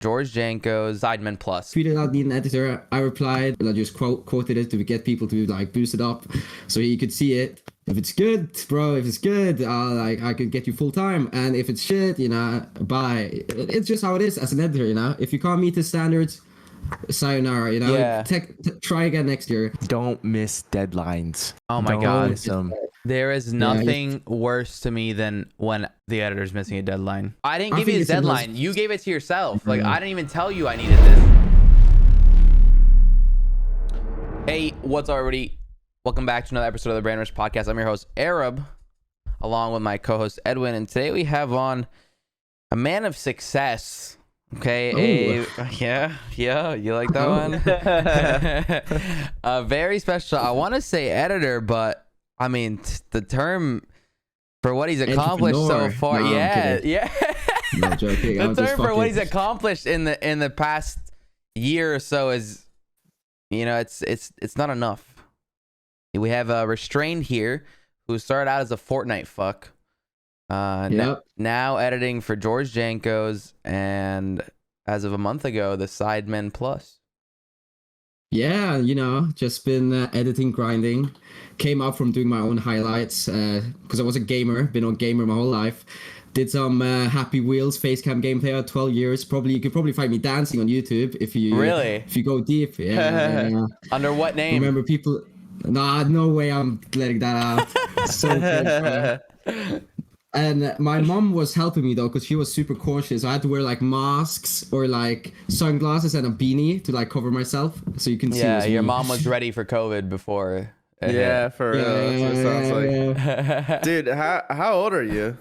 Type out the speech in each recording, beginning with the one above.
George Janko's Sidemen Plus. Tweeted out need an editor. I replied and I just quoted it to get people to like boost it up so he could see it. If it's good, bro, if it's good, I could get you full time. And if it's shit, bye. It's just how it is as an editor, If you can't meet the standards, sayonara, Yeah. Try again next year. Don't miss deadlines. Oh my Don't God. miss them. There is nothing worse to me than when the editor's missing a deadline. I didn't give you a deadline. You gave it to yourself. Like, I didn't even tell you I needed this. Hey, what's up, everybody? Welcome back to another episode of the Brand Rush Podcast. I'm your host, Arab, along with my co-host, Edwin. And today we have on a man of success. Okay, yeah, you like that one? Very special. I want to say editor, but I mean the term for what he's accomplished so far. No, yeah. No, joking. The term for what he's accomplished in the past year or so is, it's not enough. We have Restrained here, who started out as a Fortnite fuck. Now editing for George Janko's, and as of a month ago, the Sidemen Plus. Yeah, just been editing, grinding. Came up from doing my own highlights because I was a gamer, been on gamer my whole life. Did some Happy Wheels facecam gameplay at 12 years. You could probably find me dancing on YouTube if you go deep. Yeah. Under what name? Remember people? Nah, no way I'm letting that out. So good. And my mom was helping me though, because she was super cautious. I had to wear like masks or like sunglasses and a beanie to like cover myself, so you can see. Yeah, your mom was ready for COVID before. Yeah, for real. That's what it sounds like. Dude, how old are you?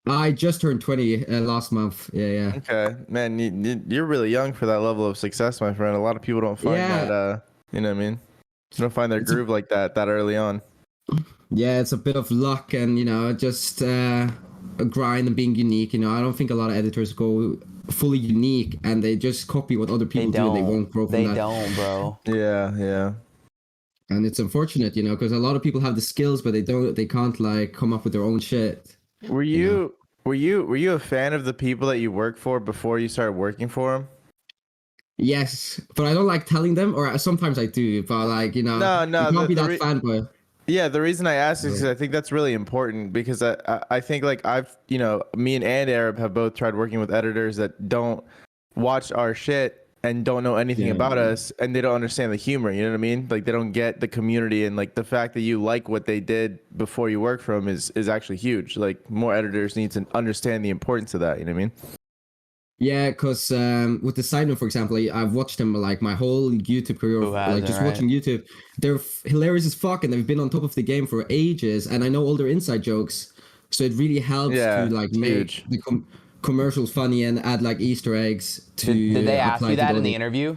I just turned 20 last month. Yeah. Okay, man, you're really young for that level of success, my friend. A lot of people don't find that. You know what I mean? They don't find their groove like that early on. Yeah, it's a bit of luck and just a grind and being unique. I don't think a lot of editors go fully unique and they just copy what other people do and they won't grow from that. They don't, bro. Yeah. And it's unfortunate, because a lot of people have the skills but they can't like come up with their own shit. Were you a fan of the people that you worked for before you started working for them? Yes, but I don't like telling them, or sometimes I do, but like, no, you can't be that fanboy. Yeah, the reason I asked is because I think that's really important, because I think like me and Arab have both tried working with editors that don't watch our shit and don't know anything about us, and they don't understand the humor, you know what I mean? Like they don't get the community, and like the fact that you like what they did before you work for them is actually huge. Like more editors need to understand the importance of that, you know what I mean? Yeah, because with the Sidemen, for example, I've watched them like my whole YouTube career, watching YouTube. They're hilarious as fuck, and they've been on top of the game for ages. And I know all their inside jokes, so it really helps to like make the commercials funny and add like Easter eggs to. Did they ask you that in the interview,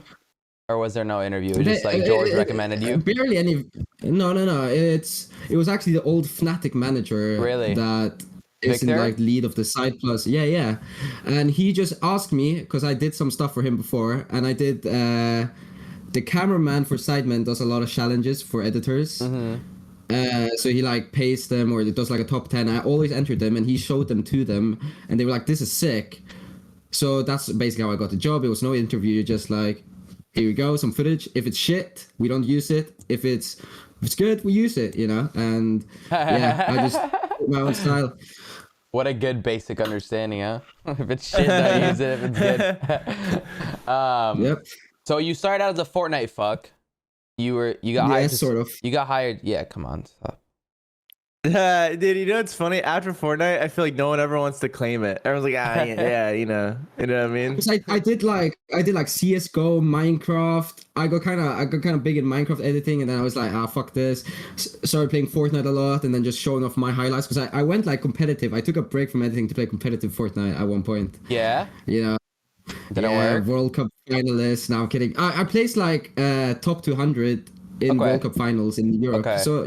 or was there no interview? Just like George recommended you. Barely any. No. It was actually the old Fnatic manager. Really? That. Is in like lead of the Side Plus. Yeah. And he just asked me, because I did some stuff for him before, and I did the cameraman for Sidemen does a lot of challenges for editors. So he like pays them, or it does like a top 10. I always entered them and he showed them to them and they were like, this is sick. So that's basically how I got the job. It was no interview, just like, here we go, some footage. If it's shit, we don't use it. If it's good, we use it, And I just put my own style. What a good basic understanding, huh? If it's shit, don't use it. If it's good. Yep. So you started out as a Fortnite fuck. You got hired. Sort of. You got hired. Yeah, come on. Stop. Dude, it's funny. After Fortnite, I feel like no one ever wants to claim it. Everyone's like, yeah, you know what I mean? I did like CS:GO, Minecraft. I got kind of big in Minecraft editing, and then I was like, fuck this. Started playing Fortnite a lot, and then just showing off my highlights, because I went like competitive. I took a break from editing to play competitive Fortnite at one point. Yeah. Did it work? World Cup finalist. No, I'm kidding. I placed like top 200 in World Cup finals in Europe. Okay. So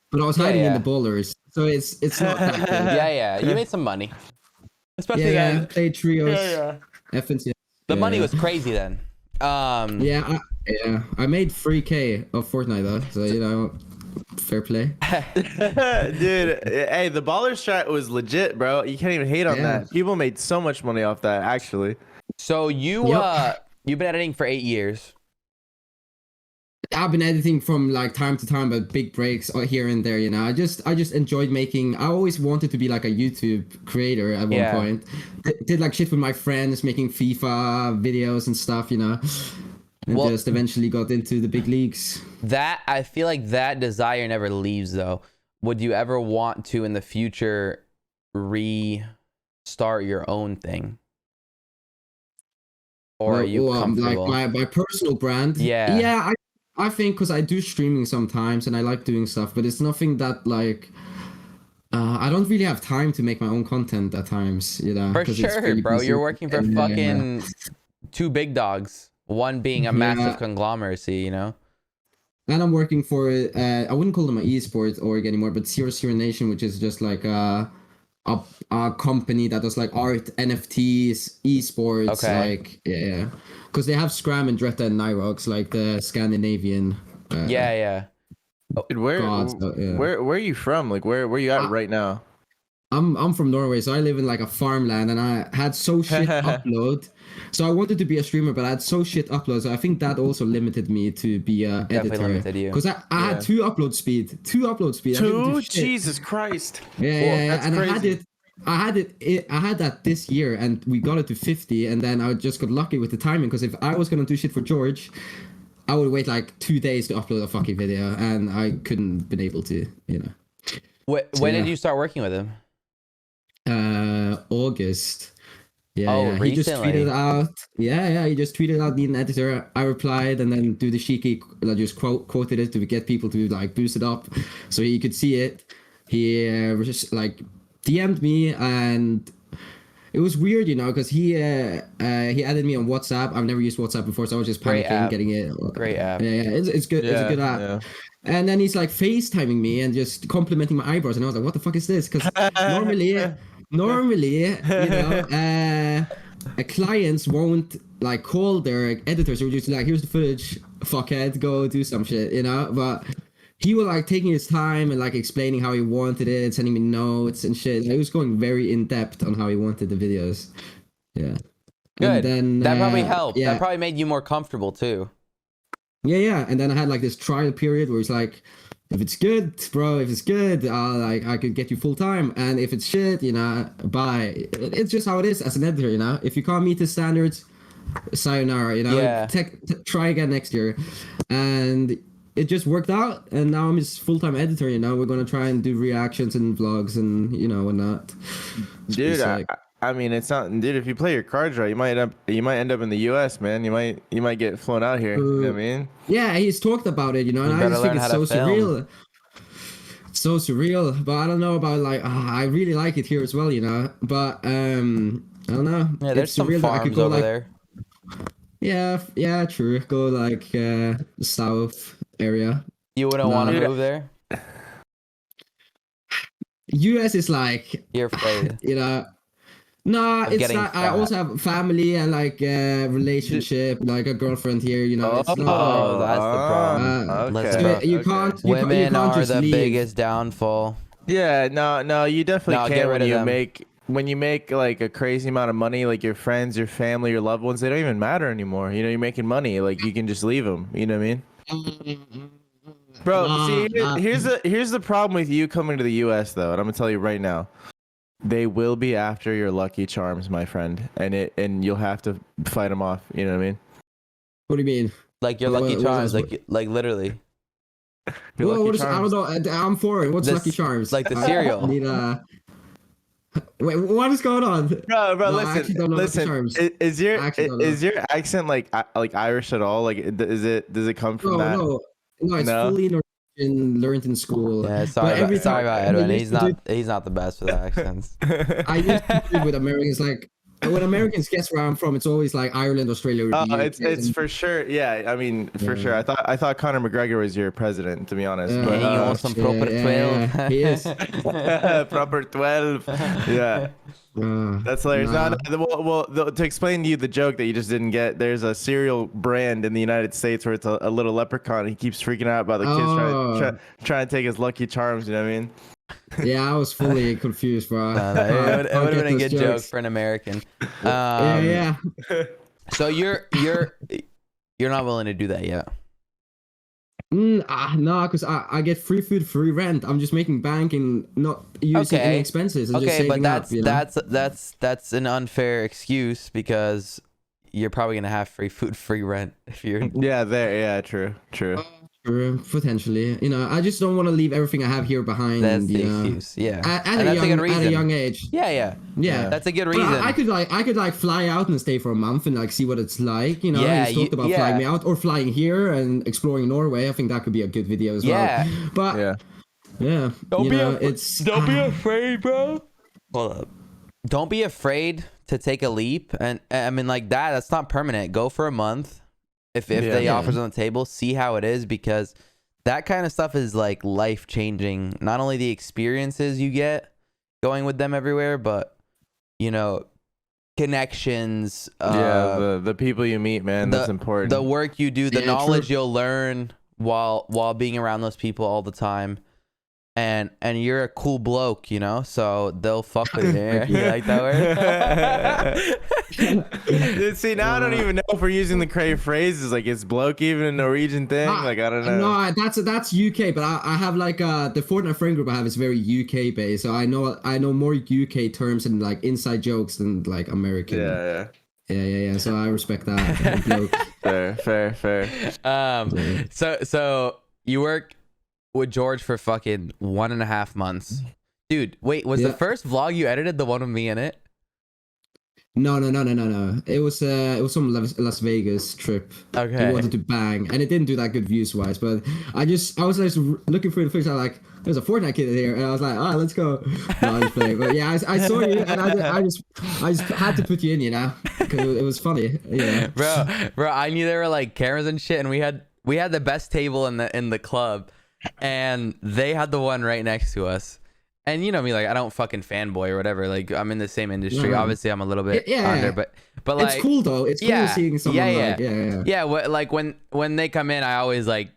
but I was hiding in the bowlers, so it's not that good. Yeah. You made some money, especially played trios. FNC. The money was crazy then. I made 3K of Fortnite though, so fair play. Dude, hey, the baller strat was legit, bro. You can't even hate on that. People made so much money off that, actually. So you've been editing for 8 years. I've been editing from like time to time, but big breaks here and there. I just enjoyed making. I always wanted to be like a YouTube creator at one point. Did like shit with my friends, making FIFA videos and stuff. And just eventually got into the big leagues. That I feel like that desire never leaves though. Would you ever want to in the future restart your own thing? Or are you comfortable? Like my personal brand? Yeah. I think because I do streaming sometimes and I like doing stuff, but it's nothing that like I don't really have time to make my own content at times, For sure, really bro. You're working for fucking two big dogs, one being a massive conglomeracy, And I'm working for I wouldn't call them an esports org anymore, but Zero Nation, which is just like a company that does like art, NFTs, esports, like because they have Scram and Dretta and Nyrox, like the Scandinavian. Dude, where are you from? Like where you at right now? I'm from Norway, so I live in like a farmland, and I had so shit upload. So I wanted to be a streamer, but I had so shit upload. So I think that also limited me to be a editor. Because I had two upload speed. Two? Jesus Christ. Yeah. And crazy. I had that this year, and we got it to 50, and then I just got lucky with the timing. Because if I was gonna do shit for George, I would wait like 2 days to upload a fucking video, and I couldn't been able to, When did you start working with him? August. He recently. just tweeted out. He just tweeted out, need an editor. I replied, and then do the cheeky, just quoted it to get people to like boost it up, so he could see it. He was just like DM'd me, and it was weird, because he added me on WhatsApp. I've never used WhatsApp before, so I was just panicking getting it. Great app. Yeah, it's good. It's a good app. Yeah. And then he's like FaceTiming me and just complimenting my eyebrows, and I was like, "What the fuck is this?" Because normally, clients won't like call their editors. They're just like, "Here's the footage, fuckhead, go do some shit," But he was like taking his time and like explaining how he wanted it, sending me notes and shit. Like, he was going very in depth on how he wanted the videos. Yeah. Good. And then, that probably helped. Yeah. That probably made you more comfortable too. Yeah. And then I had like this trial period where it's like, if it's good, bro, if it's good, I could get you full time. And if it's shit, bye. It's just how it is as an editor, If you can't meet the standards, sayonara, try again next year. And it just worked out, and now I'm his full-time editor. We're gonna try and do reactions and vlogs and whatnot. Dude, I mean, it's not, dude. If you play your cards right, you might end up in the U.S., man. You might get flown out here. You know what I mean? Yeah, he's talked about it, and I just think it's so surreal. So surreal, but I don't know about like. I really like it here as well, But I don't know. Yeah, there's some farms over there. Yeah, true. Go like south area. You wouldn't want to move there? US is like, you're afraid. No, it's not. I also have family and like relationship, like a girlfriend here. It's not, that's the problem. So you can't. Women are just the biggest downfall. Yeah, no, you definitely can't. When you make like a crazy amount of money, like your friends, your family, your loved ones, they don't even matter anymore. You're making money. Like you can just leave them. You know what I mean? Bro, see, here's the problem with you coming to the U.S. though, and I'm gonna tell you right now, they will be after your Lucky Charms, my friend, and you'll have to fight them off. You know what I mean? What do you mean? Like your Lucky Charms, like literally. I don't know. I'm for it. What's Lucky Charms? Like the cereal. Wait, what is going on? Bro, listen. Is your accent like Irish at all? Like, does it come from that? No, it's fully learned in school. Yeah, sorry about Edwin. He's not the best with accents. I used to do with Americans, like when Americans guess where I'm from, it's always like Ireland, Australia. It's for sure. Yeah, I mean, for sure. I thought Conor McGregor was your president, to be honest. But you want some proper 12? He is proper 12. Yeah. That's hilarious. Well, to explain to you the joke that you just didn't get, there's a cereal brand in the United States where it's a little leprechaun. He keeps freaking out about the kids trying to take his Lucky Charms. You know what I mean? Yeah, I was fully confused, bro. It would have been a good joke for an American. Yeah. So you're not willing to do that yet. No, because I get free food, free rent. I'm just making bank and not using any expenses and just saving up. You know? That's an unfair excuse because you're probably gonna have free food, free rent if you're. Yeah, true. Potentially, I just don't want to leave everything I have here behind. That's the excuse. Yeah, at a young age. Yeah. That's a good reason. I could fly out and stay for a month and like see what it's like. Yeah, he's talked about flying me out or flying here and exploring Norway. I think that could be a good video as well. But yeah. Don't be afraid, bro. Hold up. Don't be afraid to take a leap, and I mean like that's not permanent. Go for a month. If they offers on the table, see how it is, because that kind of stuff is like life changing. Not only the experiences you get going with them everywhere, but connections. The people you meet, man, that's important. The work you do, the knowledge you'll learn while being around those people all the time. And you're a cool bloke, so they'll fuck with you. You like that word? See, now I don't even know if we're using the correct phrases. Like, is bloke even a Norwegian thing? Like, I don't know. No, that's UK, but I have like the Fortnite friend group I have is very UK based, so I know more UK terms and like inside jokes than like American. Yeah. So I respect that. Fair. So you work with George for fucking 1.5 months, dude. Wait, was the first vlog you edited the one with me in it? No. It was some Las Vegas trip. Okay. We wanted to bang, and it didn't do that good views wise. But I was just looking through the footage. I was like, there's a Fortnite kid here, and I was like, let's go. No, I was playing. But yeah, I saw you, and I just had to put you in, because it was funny. Yeah. Bro, I knew there were like cameras and shit, and we had the best table in the club. And they had the one right next to us. And you know me, like, I don't fucking fanboy or whatever. Like, I'm in the same industry. Obviously, I'm a little bit under, but like, it's cool though. It's cool seeing someone like when they come in, I always like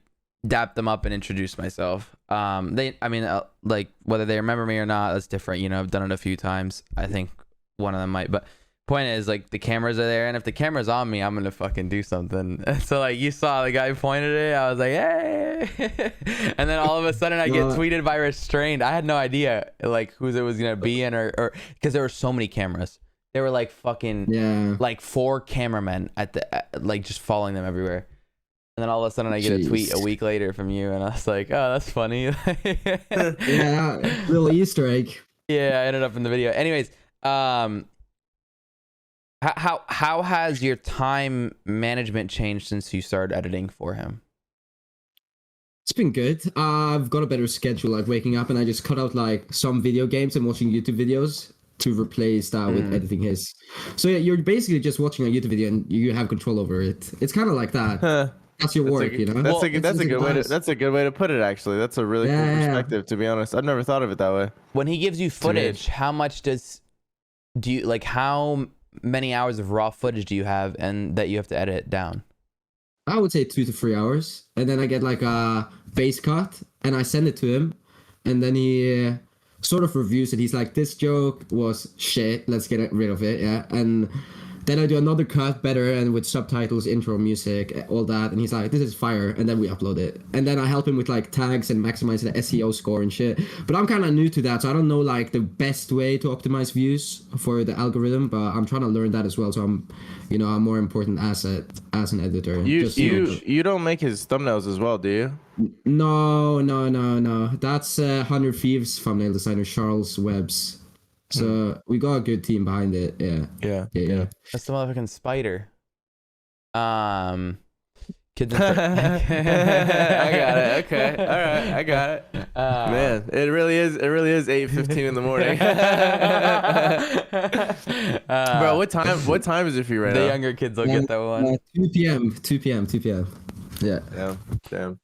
dap them up and introduce myself. Like whether they remember me or not, that's different. I've done it a few times. I think one of them might, but point is like the cameras are there, and if the camera's on me, I'm gonna fucking do something. So like you saw the guy pointed it, I was like, hey. And then all of a sudden I get tweeted by Restrained. I had no idea like who it was gonna be in, or because there were so many cameras. There were like fucking like 4 cameramen at like just following them everywhere. And then all of a sudden I get a tweet a week later from you, and I was like, oh, that's funny. Little Easter egg. Yeah, I ended up in the video. Anyways, How has your time management changed since you started editing for him? It's been good. I've got a better schedule, like waking up and I just cut out like some video games and watching YouTube videos to replace that with editing his. So yeah, you're basically just watching a YouTube video and you have control over it. It's kind of like that. That's your work, That's a good way to put it. Actually, that's a really cool perspective. To be honest, I've never thought of it that way. When he gives you footage, how much do you like? How many hours of raw footage do you have and that you have to edit down? I would say 2 to 3 hours, and then I get like a base cut and I send it to him, and then he sort of reviews it. He's like, this joke was shit, let's get rid of it. And then I do another cut better and with subtitles, intro music, all that, and he's like, this is fire, and then we upload it. And then I help him with like tags and maximize the SEO score and shit. But I'm kind of new to that, so I don't know like the best way to optimize views for the algorithm, but I'm trying to learn that as well, so I'm a more important asset as an editor. You don't make his thumbnails as well, do you? No. That's 100 Thieves thumbnail designer Charles Webb's. So we got a good team behind it. Yeah. That's the motherfucking spider. Kids. I got it. Okay. All right. I got it. Man, it really is 8:15 in the morning. Bro, what time is it for you right now? The younger kids will get that one. 2 p.m. Yeah. Damn.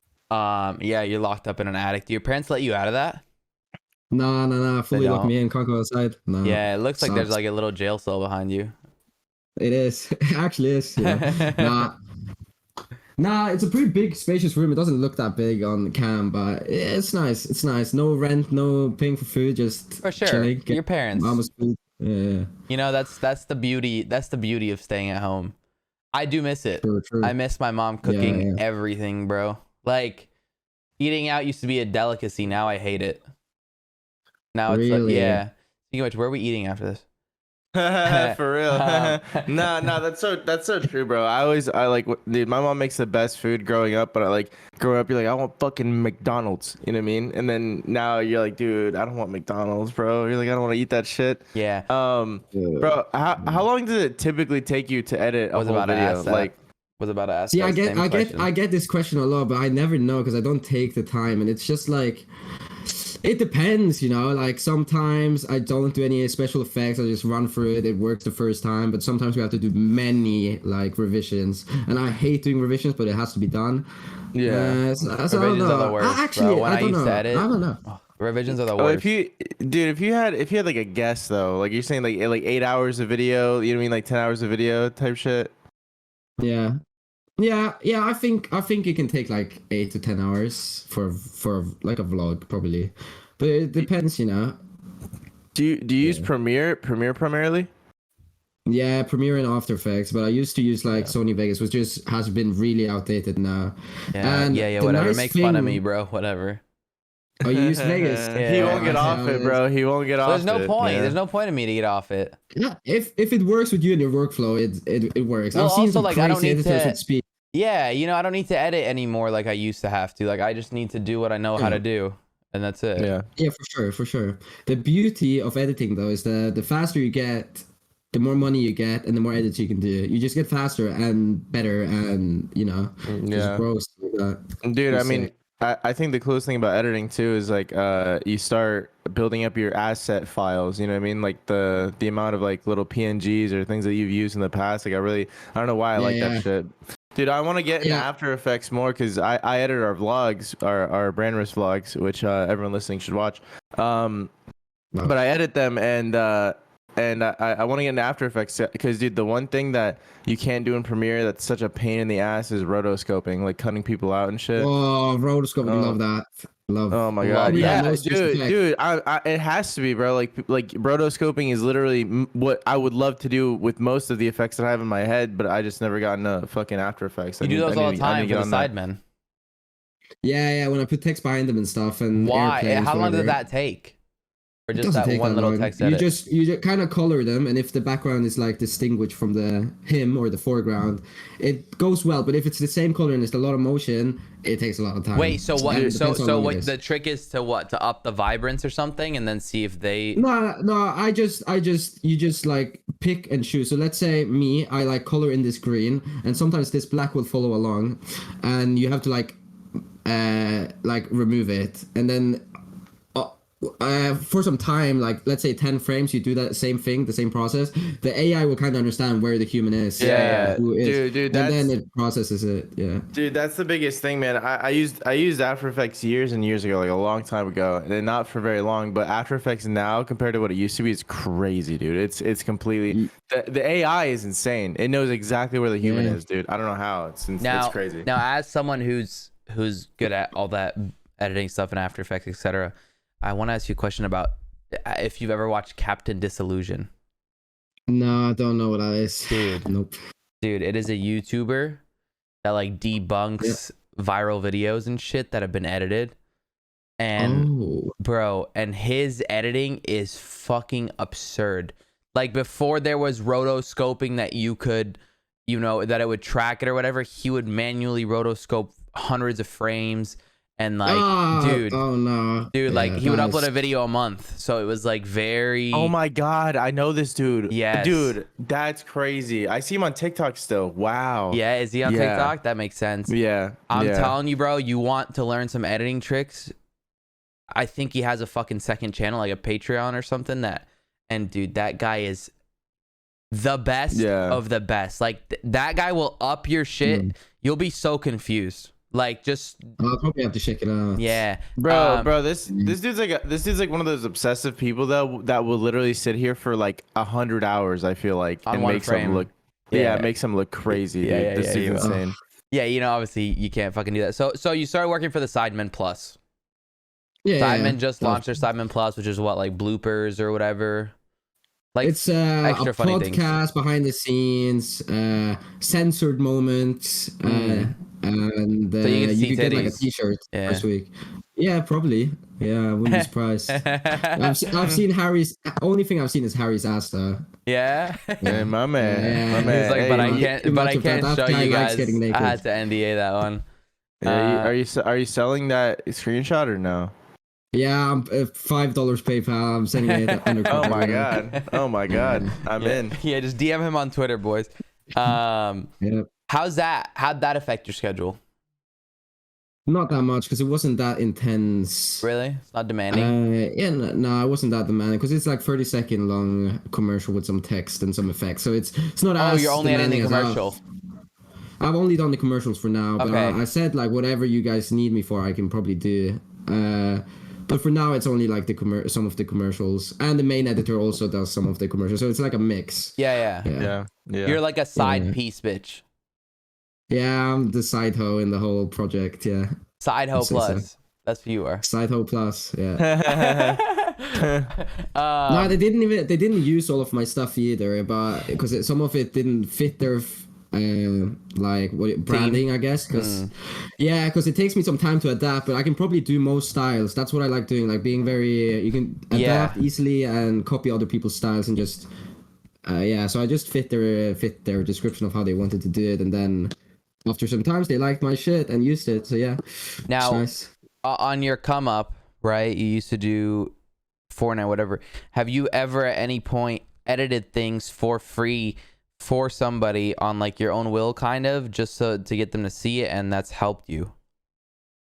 Yeah, you're locked up in an attic. Do your parents let you out of that? No. Fully lock me in, can't go outside. No. Yeah, it looks like there's like a little jail cell behind you. It is. It actually is. Yeah. Nah, it's a pretty big, spacious room. It doesn't look that big on cam, but it's nice. It's nice. No rent, no paying for food, just For sure. chilling. Your parents. Mama's food. Yeah. You know, that's the beauty. That's the beauty of staying at home. I do miss it. True. I miss my mom cooking Yeah. everything, bro. Like eating out used to be a delicacy. Now I hate it. Now it's like, Really? yeah. Speaking of which, where are we eating after this? For real. No, that's so true, bro. I like, dude, my mom makes the best food growing up, but growing up, you're like, I want fucking McDonald's, you know what I mean? And then now you're like, dude, I don't want McDonald's, bro. You're like, I don't want to eat that shit. Yeah. Bro, how long does it typically take you to edit a Was whole about to video? ask that. Like, Was about to ask. See, that same question. I get this question a lot, but I never know because I don't take the time, and it's just like, it depends, you know. Like sometimes I don't do any special effects. I just run through it. It works the first time, but sometimes we have to do many like revisions, and I hate doing revisions, but it has to be done. yeah. So I don't Revisions are the know. worst, Actually, bro. When I don't used know. to edit, I don't know. revisions are the Oh, worst. if you had like a guest though, like you're saying like 8 hours of video, you know what I mean, like 10 hours of video type shit. Yeah. I think it can take like 8 to 10 hours for like a vlog probably, but it depends, you know. Do you use Premiere primarily? Yeah, Premiere and After Effects, but I used to use like Sony Vegas, which just has been really outdated now. Yeah, And yeah, the whatever. nice Make fun of thing- me, bro. Whatever. Oh, you use Vegas? He won't get Yeah. off it, bro. He won't get So off there's no it. point. man. There's no point in me to get off it. Yeah, if it works with you and your workflow, it works. Well, I've seen also, some like, I don't crazy need editors to- with speed. Yeah, you know, I don't need to edit anymore like I used to have to. Like I just need to do what I know how to do, and that's it. Yeah. Yeah, for sure. The beauty of editing though is the faster you get, the more money you get, and the more edits you can do. You just get faster and better, and you know, Yeah. just grows like that. Dude, I It's mean, sick. I think the coolest thing about editing too is like you start building up your asset files, you know what I mean? Like the amount of like little PNGs or things that you've used in the past. Like I don't know why I like Yeah. that shit. Dude, I want to get into Yeah. After Effects more because I edit our vlogs, our brand risk vlogs, which everyone listening should watch. But I edit them and I want to get into After Effects because, dude, the one thing that you can't do in Premiere that's such a pain in the ass is rotoscoping, like cutting people out and shit. Oh, rotoscope, Oh. love that. Love. Oh my Love god, that. yeah, Most used effect. dude, it has to be, bro. Like rotoscoping is literally what I would love to do with most of the effects that I have in my head, but I just never got into fucking After Effects. You do those all the time for the Sidemen. Yeah, when I put text behind them and stuff and Why? airplanes, How long whatever. did that take? Or It just doesn't that take one that little long. text You edit? just kind of color them, and if the background is like distinguished from the him or the foreground, it goes well. But if it's the same color and there's a lot of motion, it takes a lot of time. Wait, so what? And it depends how long it What? is. The trick is to what? To up the vibrance or something, and then see if they. No, you just like pick and choose. So let's say me, I like color in this green, and sometimes this black will follow along, and you have to like remove it, and then for some time, like let's say 10 frames, you do that same thing, the same process. The AI will kind of understand where the human is. Yeah. who is, Dude, and then it processes it. Yeah. Dude, that's the biggest thing, man. I used After Effects years and years ago, like a long time ago, and not for very long. But After Effects now, compared to what it used to be, is crazy, dude. It's completely the AI is insane. It knows exactly where the human Yeah. is, dude. I don't know how. It's crazy. Now, as someone who's good at all that editing stuff in After Effects, etc., I want to ask you a question about if you've ever watched Captain Disillusion. No, I don't know what that is. Dude. Nope. Dude, it is a YouTuber that like debunks viral videos and shit that have been edited. And bro, and his editing is fucking absurd. Like before there was rotoscoping that you could, you know, that it would track it or whatever, he would manually rotoscope hundreds of frames. And like, dude, like he would upload a video a month, so it was like very. Oh my god, I know this dude. Yes. Dude, that's crazy. I see him on TikTok still. Wow. Yeah, is he on TikTok? That makes sense. Yeah. I'm telling you, bro. You want to learn some editing tricks? I think he has a fucking second channel, like a Patreon or something. And dude, that guy is the best of the best. Like that guy will up your shit. You'll be so confused. Like just I'll probably have to check it out. Yeah, bro, this dude's like one of those obsessive people that will literally sit here for like 100 hours. I feel like on and one makes frame. him look, it makes him look crazy. Dude. This dude's insane. Yeah, obviously you can't fucking do that. So you started working for the Sidemen Plus. Yeah, Sidemen just launched their Sidemen Plus, which is what, like bloopers or whatever. Like it's extra a funny podcast things. behind the scenes, censored moments, and So you get to you see could get like a titties. T-shirt Yeah. first week. Yeah, probably. Yeah, I wouldn't be surprised. I've seen Harry's. Only thing I've seen is Harry's ass though. Yeah. Hey, my man. Yeah, My man. He's like, Hey, but I you- can't. too But much I of that. can't That show guy you likes guys. getting I naked. had to NDA that one. are you selling that screenshot or no? Yeah, I'm $5 PayPal. I'm sending it undercover. Oh my god. Oh my god. I'm yeah. in. Yeah, just DM him on Twitter, boys. Yeah, How'd that affect your schedule? not that much because it wasn't that intense. Really? It's not demanding. Yeah, no, it wasn't that demanding because it's like 30-second long commercial with some text and some effects. So it's not Oh, as you're only demanding editing as commercial. I've only done the commercials for now, but Okay. I said like whatever you guys need me for, I can probably do. But for now, it's only like some of the commercials, and the main editor also does some of the commercials. So it's like a mix. Yeah. Yeah. You're like a side Yeah. piece, bitch. Yeah, I'm the side hoe in the whole project. Yeah, Side hoe I'd say so. plus. That's who you are. side hoe plus. Yeah. No, they didn't use all of my stuff either, but because some of it didn't fit their like branding, I guess. Because it takes me some time to adapt, but I can probably do most styles. That's what I like doing, like being very you can adapt easily and copy other people's styles and just so I just fit their description of how they wanted to do it, and then after some times they liked my shit and used it. So yeah, Now, it's nice. on your come up, right? You used to do Fortnite, whatever. Have you ever at any point edited things for free for somebody on like your own will, kind of, just to get them to see it, and that's helped you?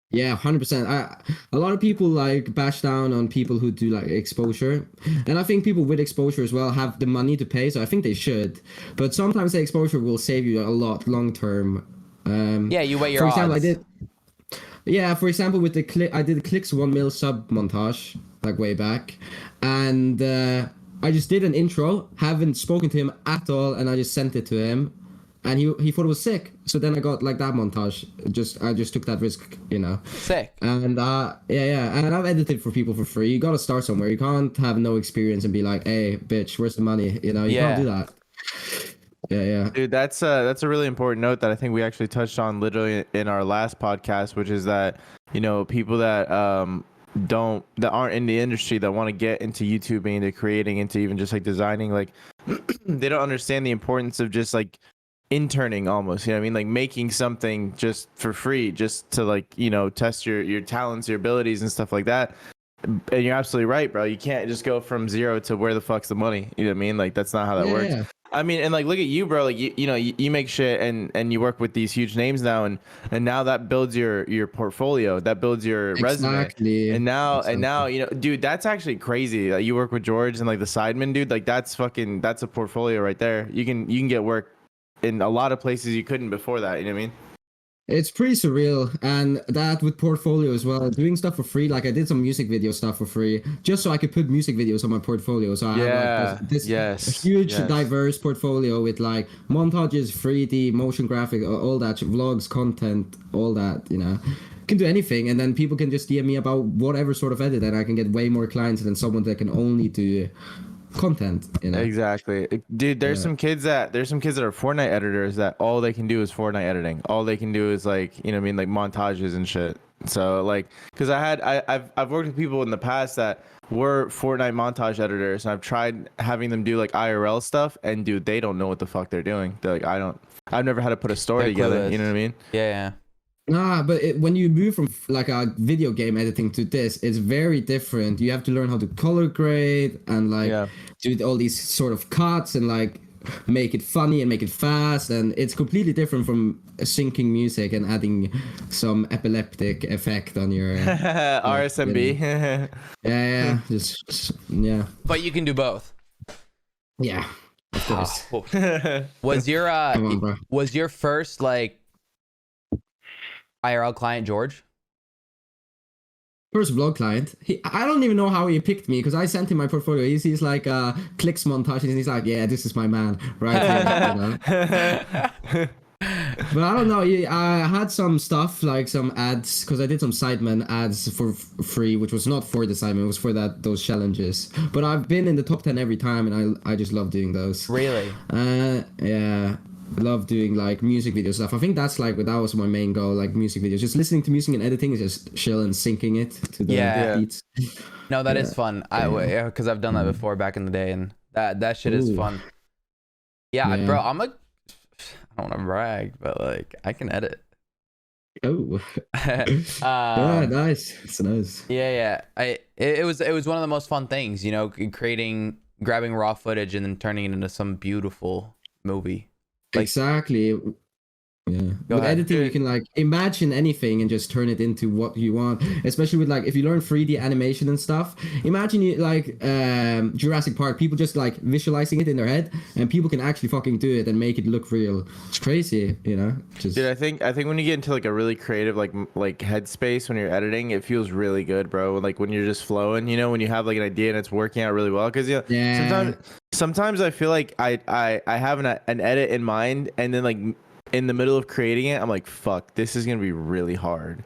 Yeah, 100%. A lot of people like bash down on people who do like exposure, and I think people with exposure as well have the money to pay, so I think they should. But sometimes the exposure will save you a lot long term. Yeah, you weigh your for example, odds. For example, with the I did Click's 1 mil sub montage like way back, and I just did an intro, haven't spoken to him at all, and I just sent it to him, and he thought it was sick. So then I got like that montage. I just took that risk, Sick. And and I've edited for people for free. You gotta start somewhere. You can't have no experience and be like, hey, bitch, where's the money? You can't do that. Yeah. Dude, that's a really important note that I think we actually touched on literally in our last podcast, which is that, people that aren't in the industry that want to get into YouTubing, into creating, into even just like designing, like they don't understand the importance of just like interning almost, like making something just for free, just to like, test your talents, your abilities and stuff like that. And you're absolutely right, bro. You can't just go from zero to where the fuck's the money. You know what I mean? Like that's not how that works. Yeah. I mean, and like look at you, bro. Like you make shit and you work with these huge names now, and now that builds your portfolio, that builds your resume. And now dude, that's actually crazy. Like, you work with George and like the Sidemen, dude. Like that's a portfolio right there. You can get work in a lot of places you couldn't before that. You know what I mean? It's pretty surreal, and that with portfolio as well, doing stuff for free. Like I did some music video stuff for free, just so I could put music videos on my portfolio. So I have like this huge, diverse portfolio with like montages, 3D, motion graphic, all that, vlogs, content, all that. Can do anything, and then people can just DM me about whatever sort of edit, and I can get way more clients than someone that can only do content. Exactly, dude. There's some kids that are Fortnite editors that all they can do is Fortnite editing. All they can do is like like montages and shit. So like, because I've worked with people in the past that were Fortnite montage editors, and I've tried having them do like IRL stuff, and dude, they don't know what the fuck they're doing. They're like, I've never had to put a story together. You know what I mean? Yeah. Nah, but when you move from like a video game editing to this, it's very different. You have to learn how to color grade and like do all these sort of cuts and like make it funny and make it fast, and it's completely different from syncing music and adding some epileptic effect on your RSMB. Yeah. But you can do both. Yeah, of course. Was your Come on, bro. was your first like IRL client George? First vlog client. I don't even know how he picked me because I sent him my portfolio. He's like clicks montage and he's like, yeah, this is my man right here. But I don't know. I had some stuff like some ads because I did some Sidemen ads for free, which was not for the Sidemen, it was for those challenges. But I've been in the top 10 every time, and I just love doing those. Really? Yeah. I love doing like music video stuff. I think that's like that was my main goal, like music videos. Just listening to music and editing is just chill and syncing it to the beats. No, that is fun. Because I've done that before back in the day, and that shit is fun. Yeah, bro, I don't want to brag, but like I can edit. Oh. Yeah, nice. It's nice. Yeah. It was one of the most fun things, you know, grabbing raw footage and then turning it into some beautiful movie. Like, exactly. Yeah. With editing, you can like imagine anything and just turn it into what you want. Especially with like if you learn 3D animation and stuff. Imagine you like Jurassic Park. People just like visualizing it in their head, and people can actually fucking do it and make it look real. It's crazy, you know. Dude, I think when you get into like a really creative like headspace when you're editing, it feels really good, bro. Like when you're just flowing, you know, when you have like an idea and it's working out really well. Because sometimes I feel like I have an edit in mind, and then like in the middle of creating it, I'm like, fuck, this is gonna be really hard,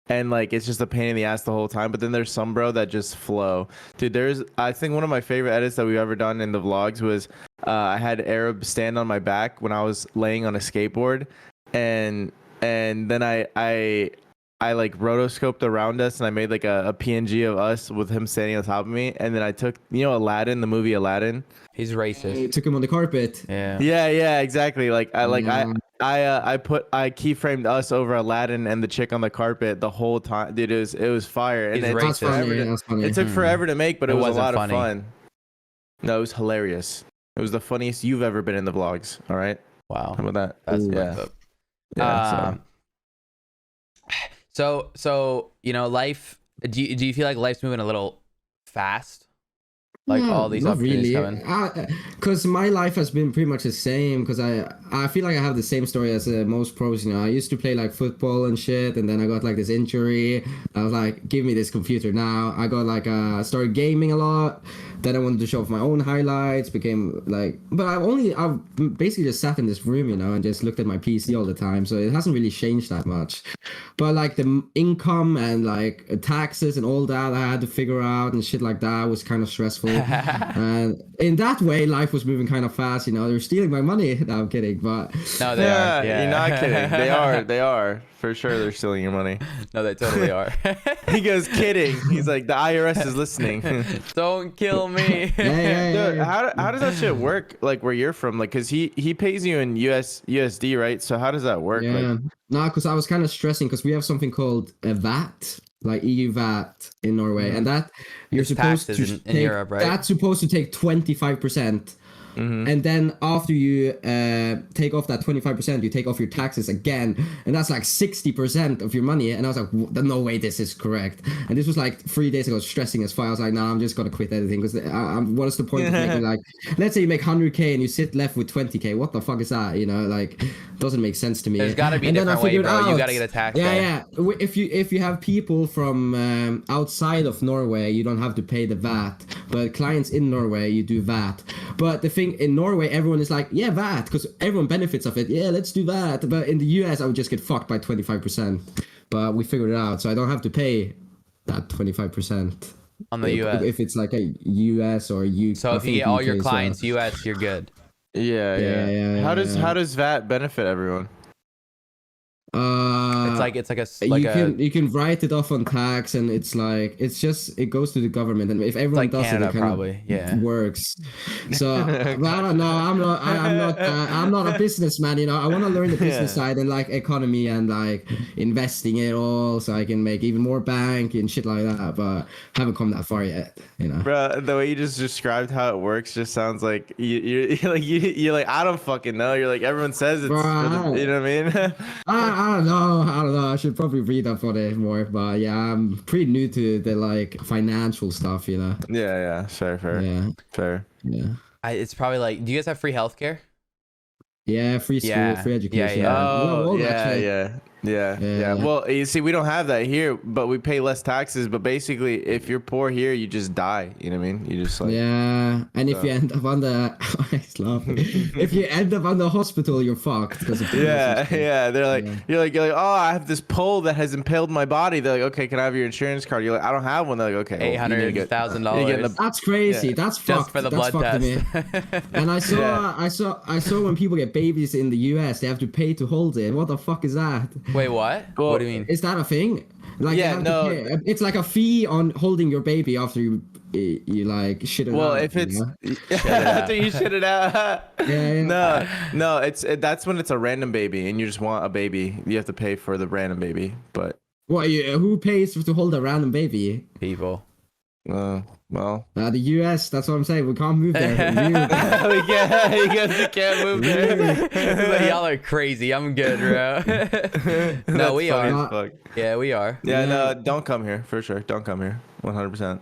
and like it's just a pain in the ass the whole time. But then there's some, bro, that just flow. Dude, I think one of my favorite edits that we've ever done in the vlogs was I had Arab stand on my back when I was laying on a skateboard, and then I like rotoscoped around us, and I made like a PNG of us with him standing on top of me, and then I took, you know, Aladdin, the movie Aladdin. He's racist. You took him on the carpet. Yeah, Exactly. Like I keyframed us over Aladdin and the chick on the carpet the whole time. Dude, it was fire. And it took forever to make, but it was a lot of fun. No, it was hilarious. It was the funniest you've ever been in the vlogs. All right. Wow. How about that? That's So you know, life. Do you feel like life's moving a little fast? Like all these opportunities coming? Because my life has been pretty much the same. Because I feel like I have the same story as most pros. You know, I used to play like football and shit, and then I got like this injury. I was like, give me this computer now. I got like I started gaming a lot. Then I wanted to show off my own highlights. Became like, but I've basically just sat in this room, you know, and just looked at my PC all the time. So it hasn't really changed that much. But like the income and like taxes and all that I had to figure out and shit like that was kind of stressful. And in that way, life was moving kind of fast. You know, they're stealing my money. No, I'm kidding, but no, they are. Yeah. You're not kidding. They are for sure. They're stealing your money. No, they totally are. He goes, kidding. He's like, the IRS is listening. Don't kill me. Dude, how does that shit work? Like where you're from? Like, cause he pays you in USD, right? So how does that work? Yeah, like, no, because I was kind of stressing because we have something called a VAT. Like EU VAT in Norway, and that you're supposed to take, in Europe, right? That's supposed to take 25%. And then after you take off that 25%, you take off your taxes again, and that's like 60% of your money. And I was like, no way, this is correct. And this was like 3 days ago, stressing as far. I was like, nah, I'm just gonna quit editing because what is the point of making like, let's say you make 100K and you sit left with 20K. What the fuck is that? You know, like, doesn't make sense to me. There's gotta be a different way, bro. You gotta get a tax. Yeah. If you have people from outside of Norway, you don't have to pay the VAT. But clients in Norway, you do VAT. But the thing in Norway, everyone is like, yeah, VAT, because everyone benefits of it. Yeah, let's do that. But in the US, I would just get fucked by 25%. But we figured it out, so I don't have to pay that 25% on the US. If it's like a US or UK. So if you get all your clients US, you're good. Yeah. How does VAT benefit everyone? It's like you can write it off on tax, and it's it goes to the government, and if everyone does Canada, it works. So I don't know. I'm not a businessman. You know, I want to learn the business side and like economy and like investing it all, so I can make even more bank and shit like that. But haven't come that far yet. You know, bro. The way you just described how it works just sounds like you're like I don't fucking know. You're like everyone says it's. Bro, you know what I mean? I don't know. I should probably read up on it more, but yeah, I'm pretty new to the like financial stuff, you know. Yeah. Fair. Yeah. It's probably like, do you guys have free healthcare? Yeah, free school, free education. Oh, yeah. Yeah. Well, you see, we don't have that here, but we pay less taxes. But basically, if you're poor here, you just die. You know what I mean? You just like and if you end up on the if you end up on the hospital, you're fucked because of They're like, you're like, oh, I have this pole that has impaled my body. They're like, okay, can I have your insurance card? You're like, I don't have one. They're like, okay, $800,000. That's crazy. That's just fucked. for the That's blood fucked test. to me. And I saw when people get babies in the US, they have to pay to hold it. What the fuck is that? Wait, what? Well, what do you mean? Is that a thing? Like, it's like a fee on holding your baby after you like shit it out. Well, if it's after you shit it out. No, that's when it's a random baby and you just want a baby. You have to pay for the random baby. But who pays to hold a random baby? People. Well, the US. That's what I'm saying. We can't move there. we can't move there. Like, y'all are crazy. I'm good, bro. No, we are. Yeah, we are. Yeah, no, don't come here for sure. Don't come here. 100%.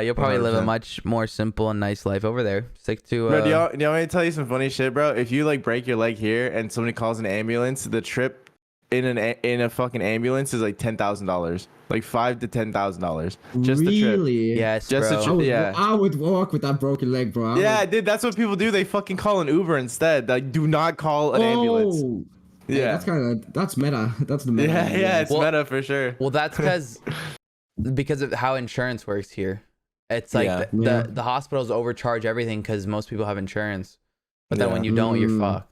You'll probably live a much more simple and nice life over there. Stick to. Bro, do you want me to tell you some funny shit, bro? If you like break your leg here and somebody calls an ambulance, the trip in a fucking ambulance is like $10,000, like $5,000 to $10,000. Just the trip. Really? Yes, just bro. the trip. I would walk with that broken leg, bro. Dude, that's what people do. They fucking call an Uber instead. Like, do not call an ambulance. Yeah, that's meta. That's the meta. Yeah, it's meta for sure. Well, that's because of how insurance works here. It's like the hospitals overcharge everything because most people have insurance, but then when you don't, you're fucked.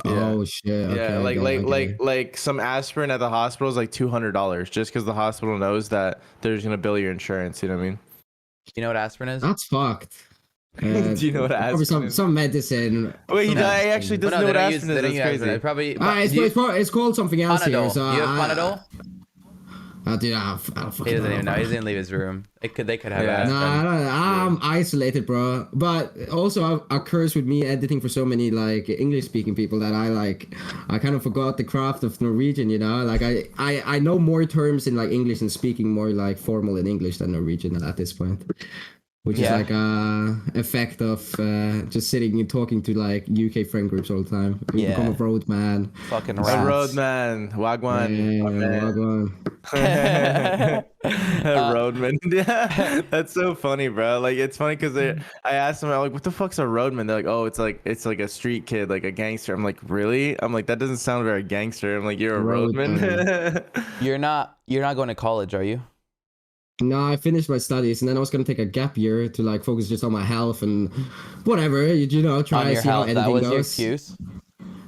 Oh shit. Okay, like some aspirin at the hospital is like $200 just because the hospital knows that they're just gonna bill your insurance. You know what I mean? You know what aspirin is? That's fucked. Do you know what aspirin is? Some medicine. Wait, he actually doesn't know what aspirin is. That's crazy. Probably. It's called something else Panadol. here. So do you have Panadol? Dude, I don't he doesn't even know. He doesn't leave his room. They could have aspirin. I'm isolated, bro. But also a curse with me editing for so many like English speaking people that I kind of forgot the craft of Norwegian, you know? Like I know more terms in like English and speaking more like formal in English than Norwegian at this point. Which is like a effect of just sitting and talking to like UK friend groups all the time. You become a road man. Fucking a road man. Wagwan. Wagwan. Roadman. Yeah, that's so funny, bro. Like, it's funny because I asked them, I'm like, what the fuck's a roadman? They're like, oh, it's like a street kid, like a gangster. I'm like, really? I'm like, that doesn't sound very gangster. I'm like, you're a roadman. You're not going to college, are you? No, I finished my studies and then I was gonna take a gap year to like focus just on my health and whatever, you know, try to see how editing goes. That was your excuse?